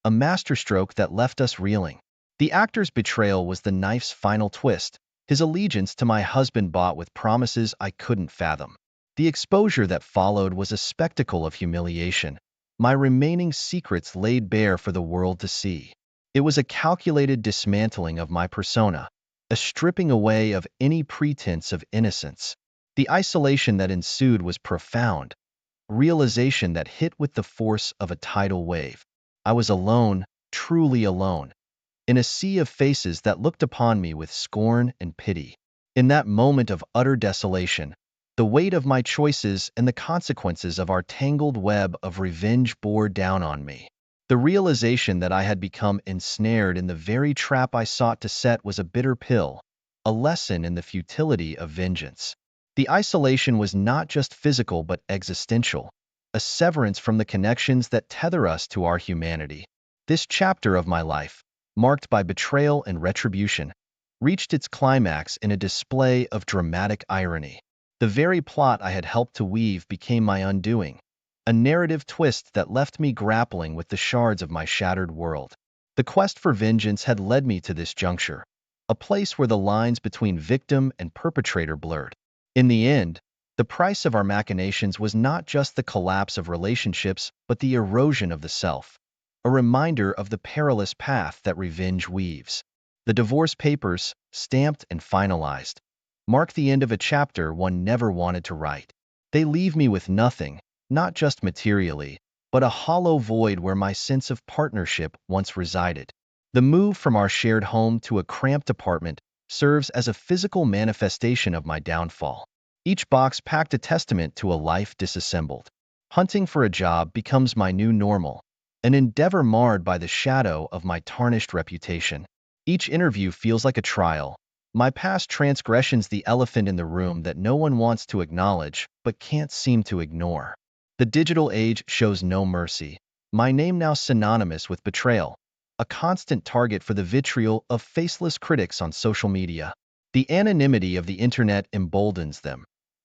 a masterstroke that left us reeling. The actor's betrayal was the knife's final twist, his allegiance to my husband bought with promises I couldn't fathom. The exposure that followed was a spectacle of humiliation, my remaining secrets laid bare for the world to see. It was a calculated dismantling of my persona, a stripping away of any pretense of innocence. The isolation that ensued was profound, a realization that hit with the force of a tidal wave. I was alone, truly alone, in a sea of faces that looked upon me with scorn and pity. In that moment of utter desolation, the weight of my choices and the consequences of our tangled web of revenge bore down on me. The realization that I had become ensnared in the very trap I sought to set was a bitter pill, a lesson in the futility of vengeance. The isolation was not just physical but existential, a severance from the connections that tether us to our humanity. This chapter of my life, marked by betrayal and retribution, reached its climax in a display of dramatic irony. The very plot I had helped to weave became my undoing, a narrative twist that left me grappling with the shards of my shattered world. The quest for vengeance had led me to this juncture, a place where the lines between victim and perpetrator blurred. In the end, the price of our machinations was not just the collapse of relationships but the erosion of the self, a reminder of the perilous path that revenge weaves. The divorce papers, stamped and finalized, mark the end of a chapter one never wanted to write. They leave me with nothing, not just materially, but a hollow void where my sense of partnership once resided. The move from our shared home to a cramped apartment serves as a physical manifestation of my downfall. Each box packed a testament to a life disassembled. Hunting for a job becomes my new normal, an endeavor marred by the shadow of my tarnished reputation. Each interview feels like a trial, my past transgressions the elephant in the room that no one wants to acknowledge but can't seem to ignore. The digital age shows no mercy. My name now synonymous with betrayal, a constant target for the vitriol of faceless critics on social media. The anonymity of the internet emboldens them.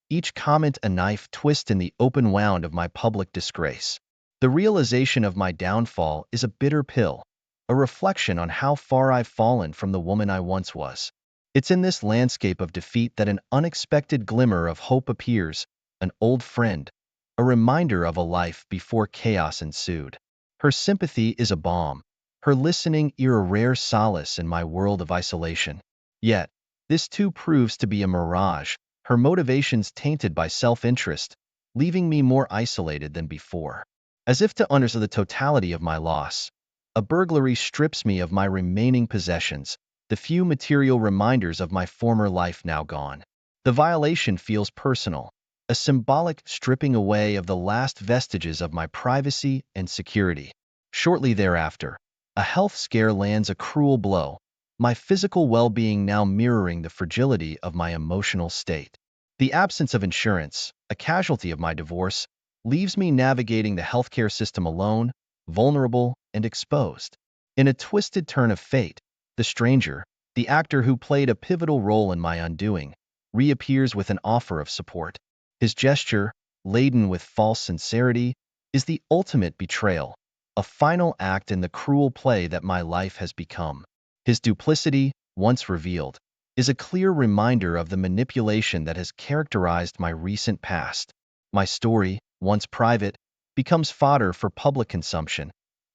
Each comment a knife twist in the open wound of my public disgrace. The realization of my downfall is a bitter pill, a reflection on how far I've fallen from the woman I once was. It's in this landscape of defeat that an unexpected glimmer of hope appears, an old friend, a reminder of a life before chaos ensued. Her sympathy is a balm, her listening ear a rare solace in my world of isolation. Yet, this too proves to be a mirage, her motivations tainted by self-interest, leaving me more isolated than before. As if to understand the totality of my loss, a burglary strips me of my remaining possessions, the few material reminders of my former life now gone. The violation feels personal, a symbolic stripping away of the last vestiges of my privacy and security. Shortly thereafter, a health scare lands a cruel blow, my physical well-being now mirroring the fragility of my emotional state. The absence of insurance, a casualty of my divorce, leaves me navigating the healthcare system alone, vulnerable, and exposed. In a twisted turn of fate, the stranger, the actor who played a pivotal role in my undoing, reappears with an offer of support. His gesture, laden with false sincerity, is the ultimate betrayal, a final act in the cruel play that my life has become. His duplicity, once revealed, is a clear reminder of the manipulation that has characterized my recent past. My story, once private, becomes fodder for public consumption,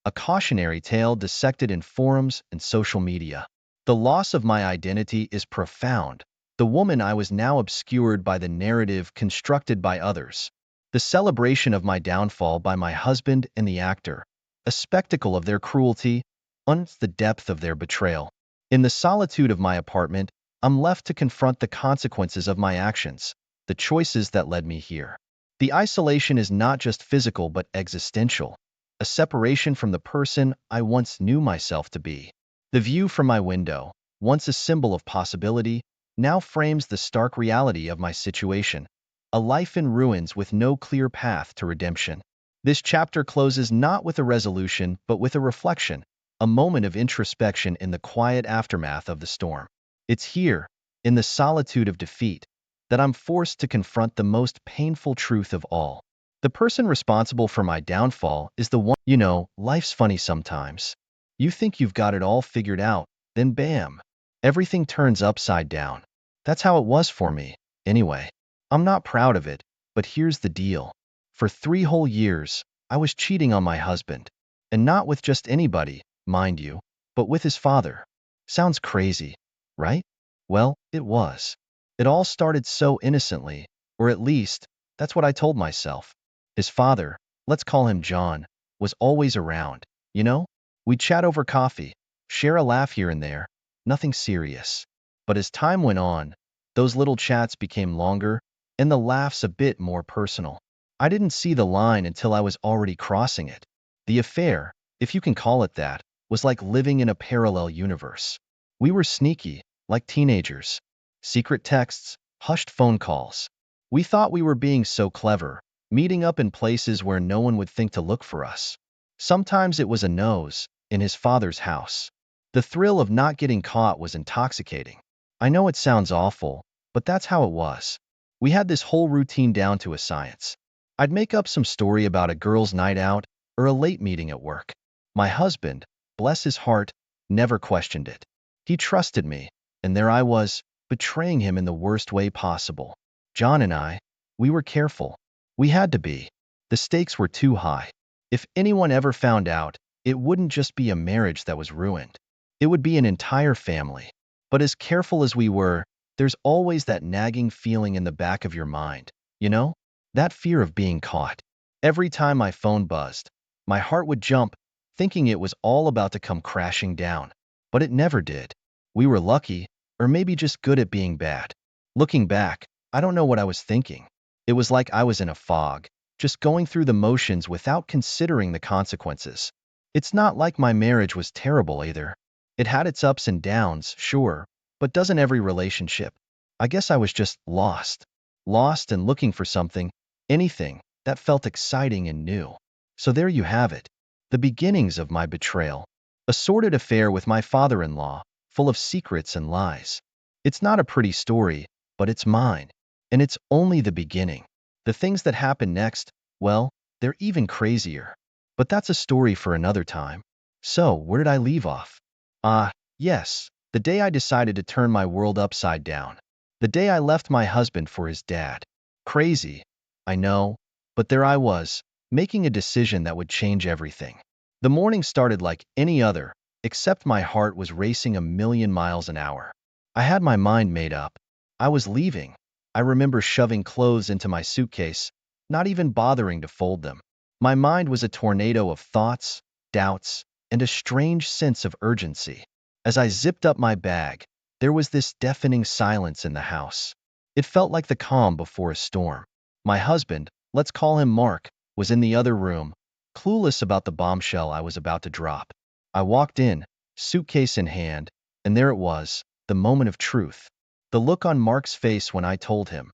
a cautionary tale dissected in forums and social media. The loss of my identity is profound. The woman I was now obscured by the narrative constructed by others. The celebration of my downfall by my husband and the actor, a spectacle of their cruelty, the depth of their betrayal. In the solitude of my apartment, I'm left to confront the consequences of my actions, the choices that led me here. The isolation is not just physical but existential, a separation from the person I once knew myself to be. The view from my window, once a symbol of possibility, now frames the stark reality of my situation, a life in ruins with no clear path to redemption. This chapter closes not with a resolution but with a reflection, a moment of introspection in the quiet aftermath of the storm. It's here, in the solitude of defeat, that I'm forced to confront the most painful truth of all. The person responsible for my downfall is the one. Life's funny sometimes. You think you've got it all figured out, then bam, everything turns upside down. That's how it was for me, anyway. I'm not proud of it, but here's the deal. For 3 whole years, I was cheating on my husband. And not with just anybody, mind you, but with his father. Sounds crazy, right? Well, it was. It all started so innocently, or at least, that's what I told myself. His father, let's call him John, was always around, you know? We'd chat over coffee, share a laugh here and there, nothing serious. But as time went on, those little chats became longer, and the laughs a bit more personal. I didn't see the line until I was already crossing it. The affair, if you can call it that, was like living in a parallel universe. We were sneaky, like teenagers. Secret texts, hushed phone calls. We thought we were being so clever, meeting up in places where no one would think to look for us. Sometimes it was a nose, in his father's house. The thrill of not getting caught was intoxicating. I know it sounds awful, but that's how it was. We had this whole routine down to a science. I'd make up some story about a girl's night out or a late meeting at work. My husband, bless his heart, never questioned it. He trusted me, and there I was, betraying him in the worst way possible. John and I, we were careful. We had to be. The stakes were too high. If anyone ever found out, it wouldn't just be a marriage that was ruined. It would be an entire family. But as careful as we were, there's always that nagging feeling in the back of your mind, you know? That fear of being caught. Every time my phone buzzed, my heart would jump, thinking it was all about to come crashing down. But it never did. We were lucky, or maybe just good at being bad. Looking back, I don't know what I was thinking. It was like I was in a fog, just going through the motions without considering the consequences. It's not like my marriage was terrible either. It had its ups and downs, sure, but doesn't every relationship? I guess I was just lost. Lost and looking for something, anything, that felt exciting and new. So there you have it. The beginnings of my betrayal. A sordid affair with my father-in-law, full of secrets and lies. It's not a pretty story, but it's mine. And it's only the beginning. The things that happen next, well, they're even crazier. But that's a story for another time. So, where did I leave off? Yes, the day I decided to turn my world upside down. The day I left my husband for his dad. Crazy, I know, but there I was, making a decision that would change everything. The morning started like any other, except my heart was racing a million miles an hour. I had my mind made up. I was leaving. I remember shoving clothes into my suitcase, not even bothering to fold them. My mind was a tornado of thoughts, doubts, and a strange sense of urgency. As I zipped up my bag, there was this deafening silence in the house. It felt like the calm before a storm. My husband, let's call him Mark, was in the other room, clueless about the bombshell I was about to drop. I walked in, suitcase in hand, and there it was, the moment of truth. The look on Mark's face when I told him.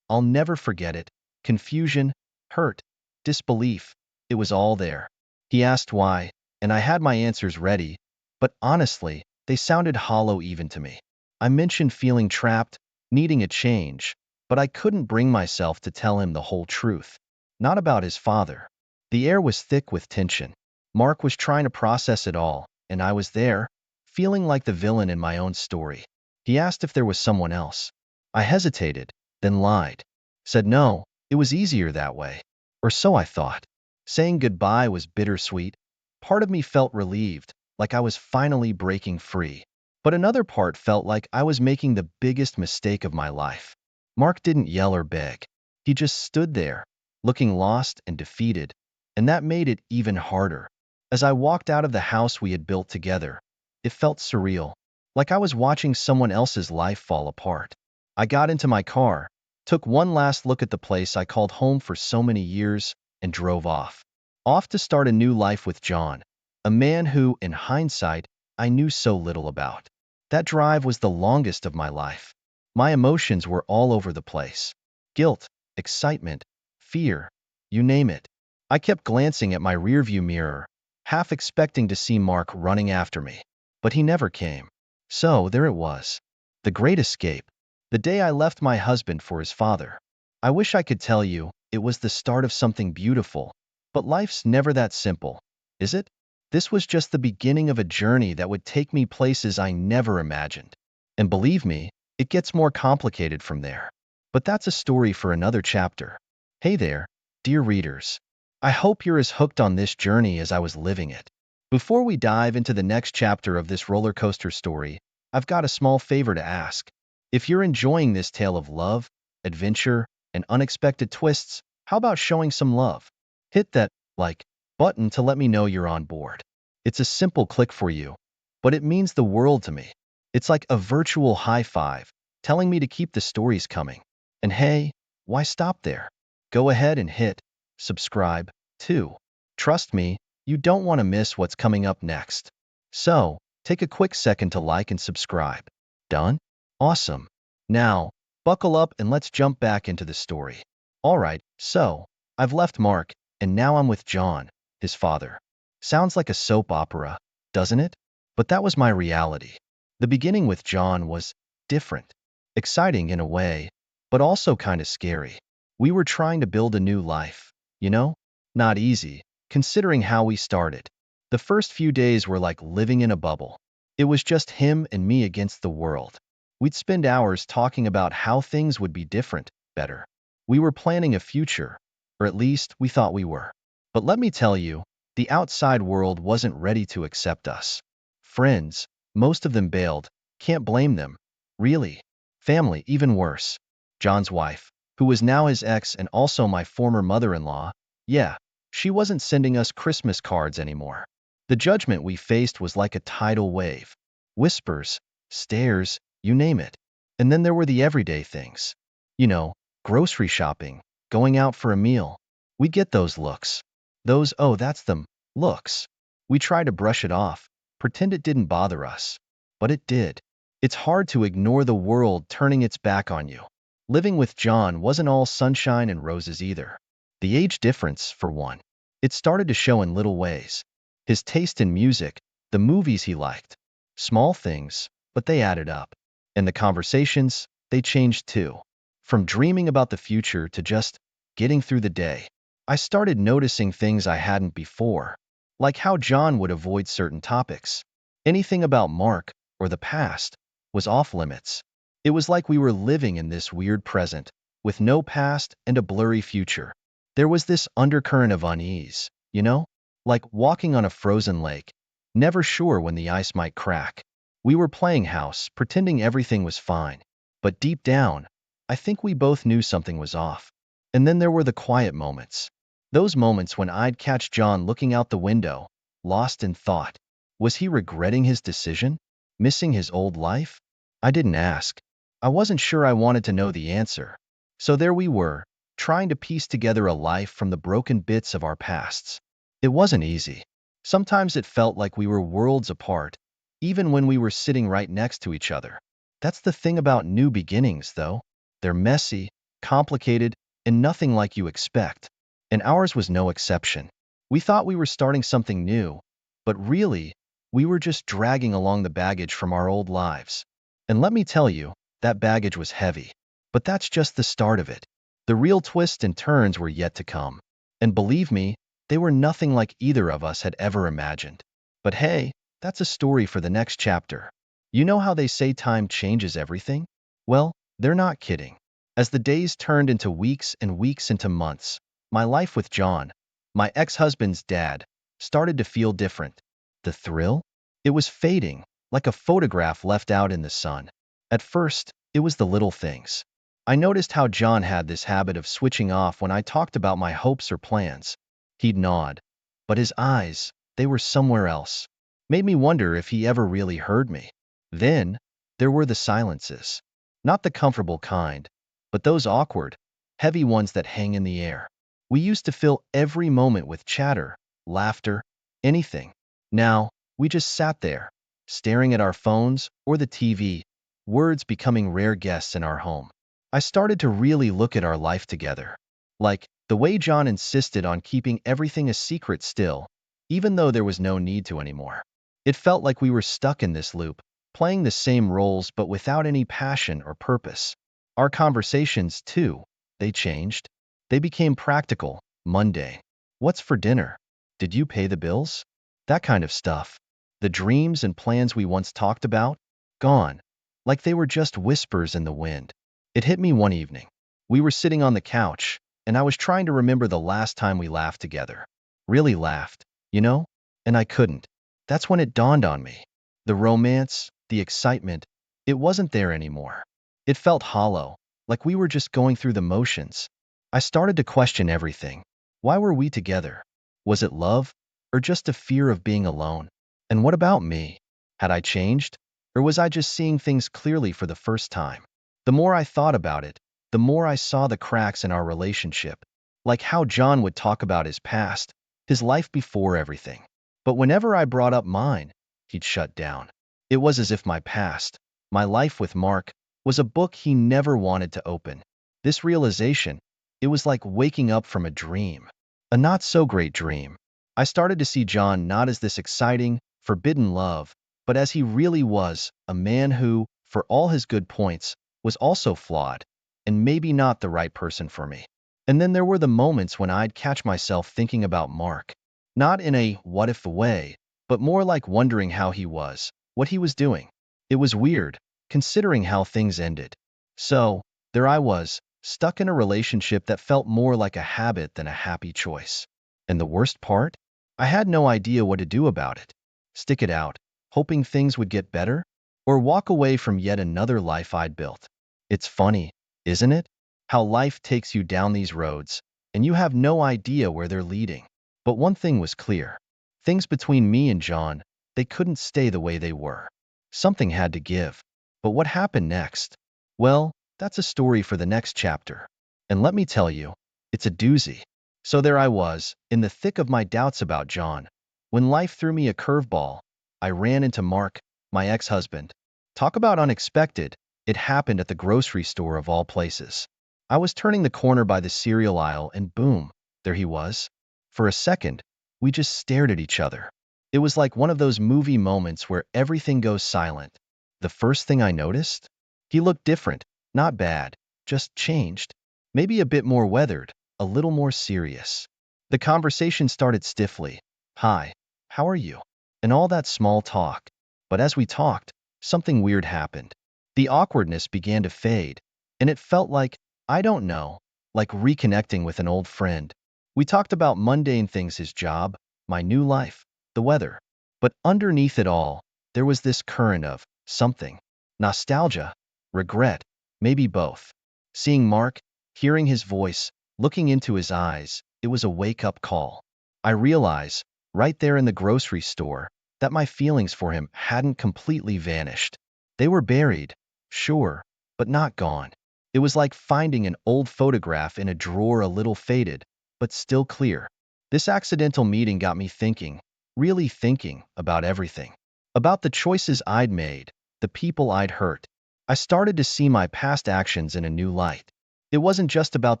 I'll never forget it. Confusion, hurt, disbelief. It was all there. He asked why, and I had my answers ready, but honestly, they sounded hollow even to me. I mentioned feeling trapped, needing a change, but I couldn't bring myself to tell him the whole truth. Not about his father. The air was thick with tension. Mark was trying to process it all, and I was there, feeling like the villain in my own story. He asked if there was someone else. I hesitated, then lied. Said no, it was easier that way. Or so I thought. Saying goodbye was bittersweet. Part of me felt relieved, like I was finally breaking free. But another part felt like I was making the biggest mistake of my life. Mark didn't yell or beg. He just stood there, looking lost and defeated, and that made it even harder. As I walked out of the house we had built together, it felt surreal, like I was watching someone else's life fall apart. I got into my car, took one last look at the place I called home for so many years, and drove off. Off to start a new life with John, a man who, in hindsight, I knew so little about. That drive was the longest of my life. My emotions were all over the place. Guilt, excitement, fear, you name it. I kept glancing at my rearview mirror, half expecting to see Mark running after me. But he never came. So there it was. The great escape. The day I left my husband for his father. I wish I could tell you it was the start of something beautiful, but life's never that simple, is it? This was just the beginning of a journey that would take me places I never imagined. And believe me, it gets more complicated from there. But that's a story for another chapter. Hey there, dear readers. I hope you're as hooked on this journey as I was living it. Before we dive into the next chapter of this roller coaster story, I've got a small favor to ask. If you're enjoying this tale of love, adventure, and unexpected twists, how about showing some love? Hit that like button to let me know you're on board. It's a simple click for you, but it means the world to me. It's like a virtual high five, telling me to keep the stories coming. And hey, why stop there? Go ahead and hit subscribe, too. Trust me, you don't want to miss what's coming up next. So, take a quick second to like and subscribe. Done? Awesome. Now, buckle up and let's jump back into the story. Alright, so, I've left Mark, and now I'm with John, his father. Sounds like a soap opera, doesn't it? But that was my reality. The beginning with John was different. Exciting in a way, but also kind of scary. We were trying to build a new life, you know? Not easy, considering how we started. The first few days were like living in a bubble. It was just him and me against the world. We'd spend hours talking about how things would be different, better. We were planning a future, or at least we thought we were. But let me tell you, the outside world wasn't ready to accept us. Friends, most of them bailed, can't blame them. Really. Family, even worse. John's wife, who was now his ex and also my former mother-in-law, yeah, she wasn't sending us Christmas cards anymore. The judgment we faced was like a tidal wave. Whispers, stares, you name it. And then there were the everyday things. You know, grocery shopping, going out for a meal. We get those looks. Those, oh, that's them, looks. We try to brush it off, pretend it didn't bother us. But it did. It's hard to ignore the world turning its back on you. Living with John wasn't all sunshine and roses either. The age difference, for one. It started to show in little ways. His taste in music, the movies he liked. Small things, but they added up. And the conversations, they changed too. From dreaming about the future to just getting through the day. I started noticing things I hadn't before, like how John would avoid certain topics. Anything about Mark, or the past, was off limits. It was like we were living in this weird present, with no past and a blurry future. There was this undercurrent of unease, you know? Like walking on a frozen lake, never sure when the ice might crack. We were playing house, pretending everything was fine. But deep down, I think we both knew something was off. And then there were the quiet moments. Those moments when I'd catch John looking out the window, lost in thought. Was he regretting his decision? Missing his old life? I didn't ask. I wasn't sure I wanted to know the answer. So there we were, trying to piece together a life from the broken bits of our pasts. It wasn't easy. Sometimes it felt like we were worlds apart, even when we were sitting right next to each other. That's the thing about new beginnings, though. They're messy, complicated, and nothing like you expect. And ours was no exception. We thought we were starting something new, but really, we were just dragging along the baggage from our old lives. And let me tell you, that baggage was heavy. But that's just the start of it. The real twists and turns were yet to come. And believe me, they were nothing like either of us had ever imagined. But hey, that's a story for the next chapter. You know how they say time changes everything? Well, they're not kidding. As the days turned into weeks and weeks into months, my life with John, my ex-husband's dad, started to feel different. The thrill? It was fading, like a photograph left out in the sun. At first, it was the little things. I noticed how John had this habit of switching off when I talked about my hopes or plans. He'd nod, but his eyes, they were somewhere else. Made me wonder if he ever really heard me. Then, there were the silences. Not the comfortable kind, but those awkward, heavy ones that hang in the air. We used to fill every moment with chatter, laughter, anything. Now, we just sat there, staring at our phones or the TV, words becoming rare guests in our home. I started to really look at our life together. Like, the way John insisted on keeping everything a secret still, even though there was no need to anymore. It felt like we were stuck in this loop, playing the same roles but without any passion or purpose. Our conversations, too, they changed. They became practical, mundane. What's for dinner? Did you pay the bills? That kind of stuff. The dreams and plans we once talked about? Gone. Like they were just whispers in the wind. It hit me one evening. We were sitting on the couch, and I was trying to remember the last time we laughed together. Really laughed, you know? And I couldn't. That's when it dawned on me. The romance, the excitement, it wasn't there anymore. It felt hollow, like we were just going through the motions. I started to question everything. Why were we together? Was it love, or just a fear of being alone? And what about me? Had I changed, or was I just seeing things clearly for the first time? The more I thought about it, the more I saw the cracks in our relationship, like how John would talk about his past, his life before everything. But whenever I brought up mine, he'd shut down. It was as if my past, my life with Mark, was a book he never wanted to open. This realization, it was like waking up from a dream. A not-so-great dream. I started to see John not as this exciting, forbidden love, but as he really was, a man who, for all his good points, was also flawed, and maybe not the right person for me. And then there were the moments when I'd catch myself thinking about Mark. Not in a what-if way, but more like wondering how he was, what he was doing. It was weird, considering how things ended. So, there I was, stuck in a relationship that felt more like a habit than a happy choice. And the worst part? I had no idea what to do about it. Stick it out, hoping things would get better, or walk away from yet another life I'd built. It's funny, isn't it? How life takes you down these roads, and you have no idea where they're leading. But one thing was clear. Things between me and John, they couldn't stay the way they were. Something had to give. But what happened next? Well, that's a story for the next chapter. And let me tell you, it's a doozy. So there I was, in the thick of my doubts about John, when life threw me a curveball. I ran into Mark, my ex-husband. Talk about unexpected. It happened at the grocery store of all places. I was turning the corner by the cereal aisle and boom, there he was. For a second, we just stared at each other. It was like one of those movie moments where everything goes silent. The first thing I noticed? He looked different, not bad, just changed. Maybe a bit more weathered, a little more serious. The conversation started stiffly. Hi, how are you? And all that small talk. But as we talked, something weird happened. The awkwardness began to fade, and it felt like, I don't know, like reconnecting with an old friend. We talked about mundane things, his job, my new life, the weather. But underneath it all, there was this current of something. Nostalgia, regret, maybe both. Seeing Mark, hearing his voice, looking into his eyes, it was a wake-up call. I realized, right there in the grocery store, that my feelings for him hadn't completely vanished. They were buried, sure, but not gone. It was like finding an old photograph in a drawer, a little faded, but still clear. This accidental meeting got me thinking, really thinking, about everything. About the choices I'd made, the people I'd hurt. I started to see my past actions in a new light. It wasn't just about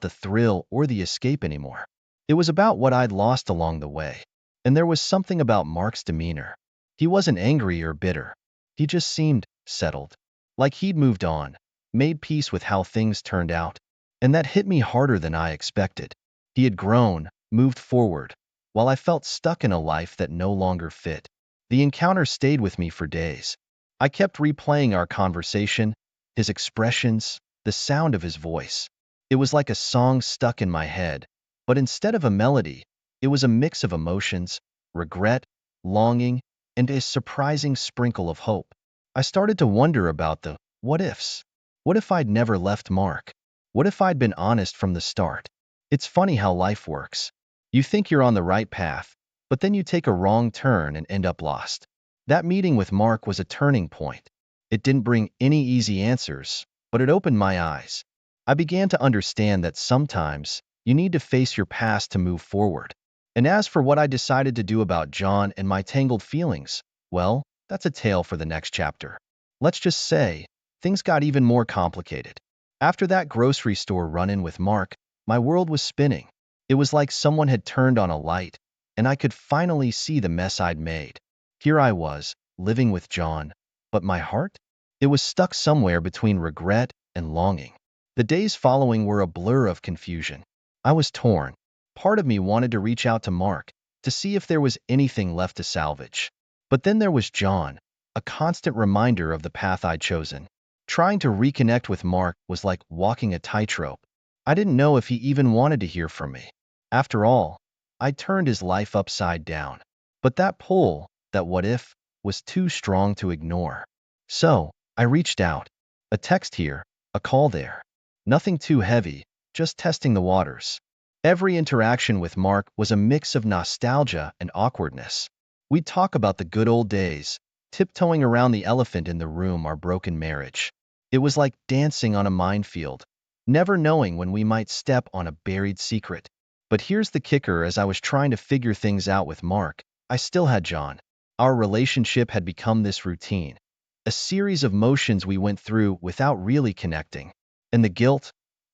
the thrill or the escape anymore. It was about what I'd lost along the way. And there was something about Mark's demeanor. He wasn't angry or bitter. He just seemed settled. Like he'd moved on, made peace with how things turned out. And that hit me harder than I expected. He had grown, moved forward, while I felt stuck in a life that no longer fit. The encounter stayed with me for days. I kept replaying our conversation, his expressions, the sound of his voice. It was like a song stuck in my head, but instead of a melody, it was a mix of emotions, regret, longing, and a surprising sprinkle of hope. I started to wonder about the what ifs. What if I'd never left Mark? What if I'd been honest from the start? It's funny how life works. You think you're on the right path, but then you take a wrong turn and end up lost. That meeting with Mark was a turning point. It didn't bring any easy answers, but it opened my eyes. I began to understand that sometimes you need to face your past to move forward. And as for what I decided to do about John and my tangled feelings, well, that's a tale for the next chapter. Let's just say, things got even more complicated. After that grocery store run-in with Mark, my world was spinning. It was like someone had turned on a light, and I could finally see the mess I'd made. Here I was, living with John, but my heart? It was stuck somewhere between regret and longing. The days following were a blur of confusion. I was torn. Part of me wanted to reach out to Mark, to see if there was anything left to salvage. But then there was John, a constant reminder of the path I'd chosen. Trying to reconnect with Mark was like walking a tightrope. I didn't know if he even wanted to hear from me. After all, I turned his life upside down. But that pull, that what if, was too strong to ignore. So, I reached out. A text here, a call there. Nothing too heavy, just testing the waters. Every interaction with Mark was a mix of nostalgia and awkwardness. We'd talk about the good old days, tiptoeing around the elephant in the room, our broken marriage. It was like dancing on a minefield, never knowing when we might step on a buried secret. But here's the kicker: as I was trying to figure things out with Mark, I still had John. Our relationship had become this routine, a series of motions we went through without really connecting. And the guilt?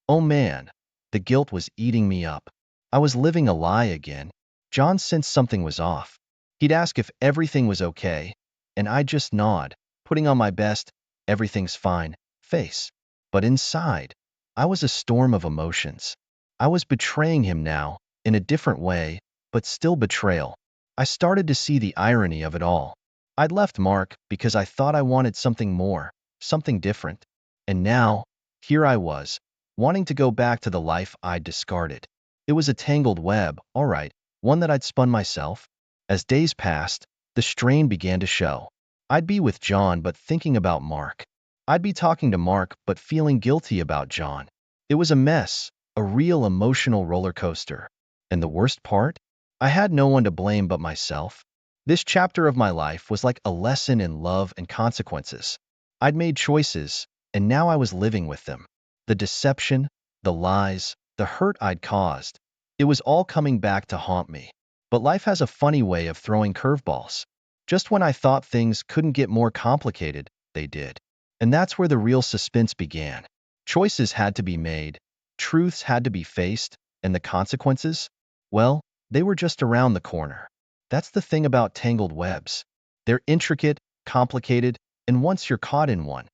Oh man, the guilt was eating me up. I was living a lie again. John sensed something was off. He'd ask if everything was okay, and I'd just nod, putting on my best, everything's fine, face. But inside, I was a storm of emotions. I was betraying him now, in a different way, but still betrayal. I started to see the irony of it all. I'd left Mark because I thought I wanted something more, something different. And now, here I was, wanting to go back to the life I'd discarded. It was a tangled web, all right, one that I'd spun myself. As days passed, the strain began to show. I'd be with John but thinking about Mark. I'd be talking to Mark but feeling guilty about John. It was a mess, a real emotional roller coaster. And the worst part? I had no one to blame but myself. This chapter of my life was like a lesson in love and consequences. I'd made choices, and now I was living with them. The deception, the lies, the hurt I'd caused, it was all coming back to haunt me. But life has a funny way of throwing curveballs. Just when I thought things couldn't get more complicated, they did. And that's where the real suspense began. Choices had to be made, truths had to be faced, and the consequences? Well, they were just around the corner. That's the thing about tangled webs. They're intricate, complicated, and once you're caught in one,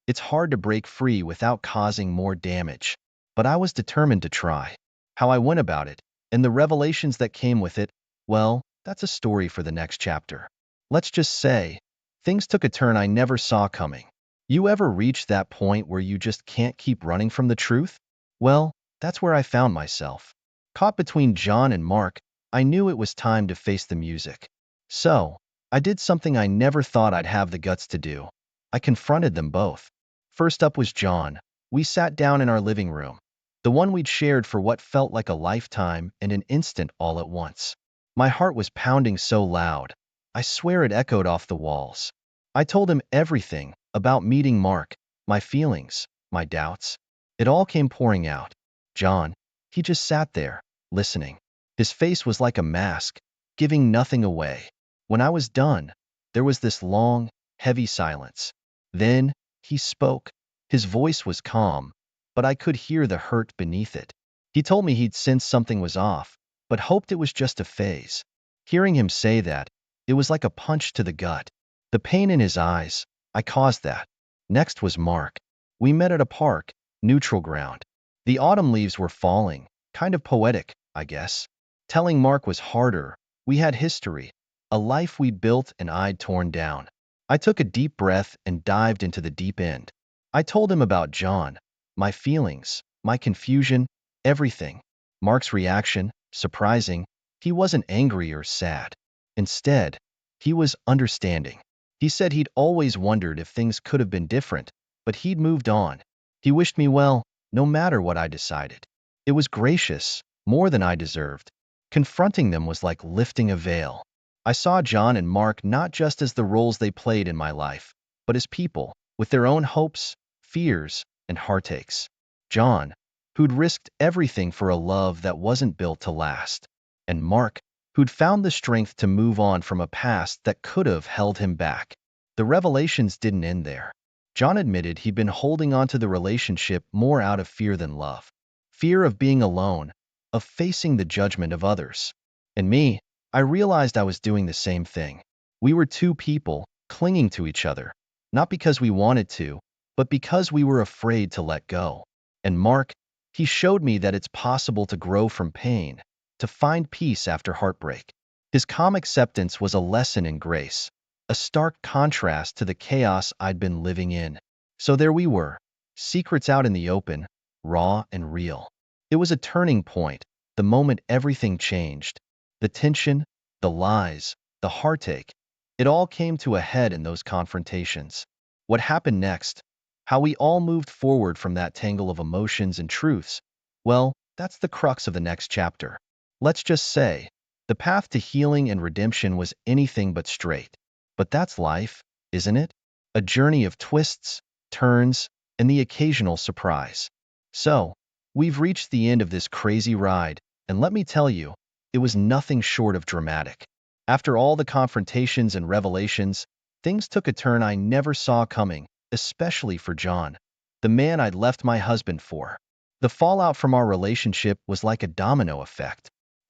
it's hard to break free without causing more damage. But I was determined to try. How I went about it, and the revelations that came with it, well, that's a story for the next chapter. Let's just say, things took a turn I never saw coming. You ever reach that point where you just can't keep running from the truth? Well, that's where I found myself. Caught between John and Mark, I knew it was time to face the music. So, I did something I never thought I'd have the guts to do. I confronted them both. First up was John. We sat down in our living room, the one we'd shared for what felt like a lifetime and an instant all at once. My heart was pounding so loud, I swear it echoed off the walls. I told him everything about meeting Mark, my feelings, my doubts. It all came pouring out. John, he just sat there, listening. His face was like a mask, giving nothing away. When I was done, there was this long, heavy silence. Then, he spoke. His voice was calm, but I could hear the hurt beneath it. He told me he'd sensed something was off, but hoped it was just a phase. Hearing him say that, it was like a punch to the gut. The pain in his eyes, I caused that. Next was Mark. We met at a park, neutral ground. The autumn leaves were falling, kind of poetic, I guess. Telling Mark was harder. We had history, a life we'd built and I'd torn down. I took a deep breath and dived into the deep end. I told him about John, my feelings, my confusion, everything. Mark's reaction, surprising, he wasn't angry or sad. Instead, he was understanding. He said he'd always wondered if things could have been different, but he'd moved on. He wished me well, no matter what I decided. It was gracious, more than I deserved. Confronting them was like lifting a veil. I saw John and Mark not just as the roles they played in my life, but as people, with their own hopes, fears, and heartaches. John, who'd risked everything for a love that wasn't built to last. And Mark, who'd found the strength to move on from a past that could have held him back. The revelations didn't end there. John admitted he'd been holding on to the relationship more out of fear than love. Fear of being alone, of facing the judgment of others. And me, I realized I was doing the same thing. We were two people, clinging to each other, not because we wanted to, but because we were afraid to let go. And Mark, he showed me that it's possible to grow from pain, to find peace after heartbreak. His calm acceptance was a lesson in grace, a stark contrast to the chaos I'd been living in. So there we were, secrets out in the open, raw and real. It was a turning point, the moment everything changed. The tension, the lies, the heartache, it all came to a head in those confrontations. What happened next? How we all moved forward from that tangle of emotions and truths? Well, that's the crux of the next chapter. Let's just say, the path to healing and redemption was anything but straight. But that's life, isn't it? A journey of twists, turns, and the occasional surprise. So, we've reached the end of this crazy ride, and let me tell you, it was nothing short of dramatic. After all the confrontations and revelations, things took a turn I never saw coming, especially for John, the man I'd left my husband for. The fallout from our relationship was like a domino effect.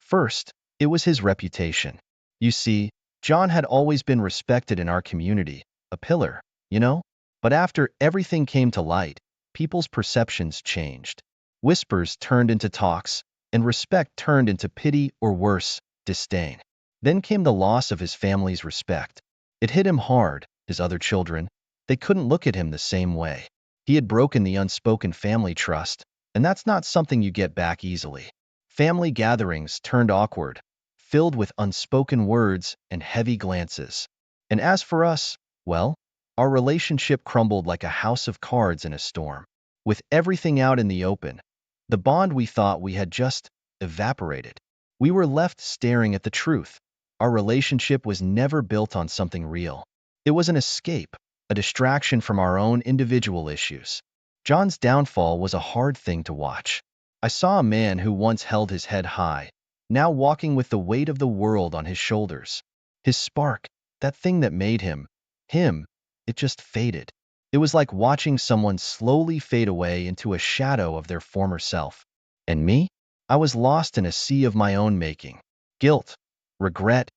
First, it was his reputation. You see, John had always been respected in our community, a pillar, you know? But after everything came to light, people's perceptions changed. Whispers turned into talks, and respect turned into pity or worse, disdain. Then came the loss of his family's respect. It hit him hard, his other children. They couldn't look at him the same way. He had broken the unspoken family trust, and that's not something you get back easily. Family gatherings turned awkward, filled with unspoken words and heavy glances. And as for us, well, our relationship crumbled like a house of cards in a storm. With everything out in the open, the bond we thought we had just evaporated. We were left staring at the truth. Our relationship was never built on something real. It was an escape, a distraction from our own individual issues. John's downfall was a hard thing to watch. I saw a man who once held his head high, now walking with the weight of the world on his shoulders. His spark, that thing that made him, it just faded. It was like watching someone slowly fade away into a shadow of their former self. And me? I was lost in a sea of my own making. Guilt, regret,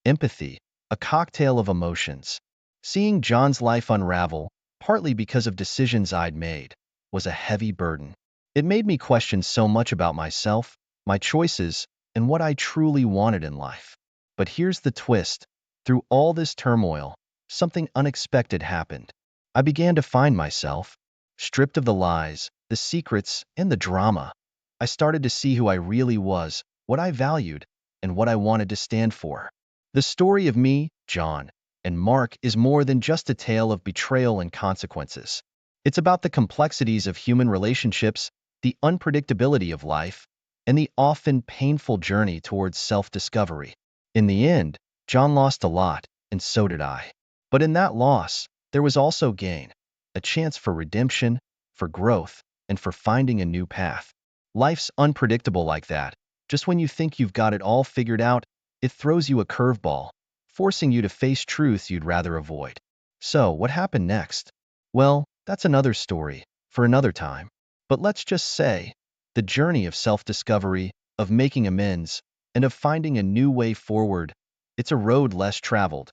empathy, a cocktail of emotions. Seeing John's life unravel, partly because of decisions I'd made, was a heavy burden. It made me question so much about myself, my choices, and what I truly wanted in life. But here's the twist. Through all this turmoil, something unexpected happened. I began to find myself, stripped of the lies, the secrets, and the drama. I started to see who I really was, what I valued, and what I wanted to stand for. The story of me, John, and Mark is more than just a tale of betrayal and consequences. It's about the complexities of human relationships, the unpredictability of life, and the often painful journey towards self-discovery. In the end, John lost a lot, and so did I. But in that loss, there was also gain, a chance for redemption, for growth, and for finding a new path. Life's unpredictable like that. Just when you think you've got it all figured out, it throws you a curveball, forcing you to face truths you'd rather avoid. So, what happened next? Well, that's another story, for another time. But let's just say, the journey of self-discovery, of making amends, and of finding a new way forward, it's a road less traveled,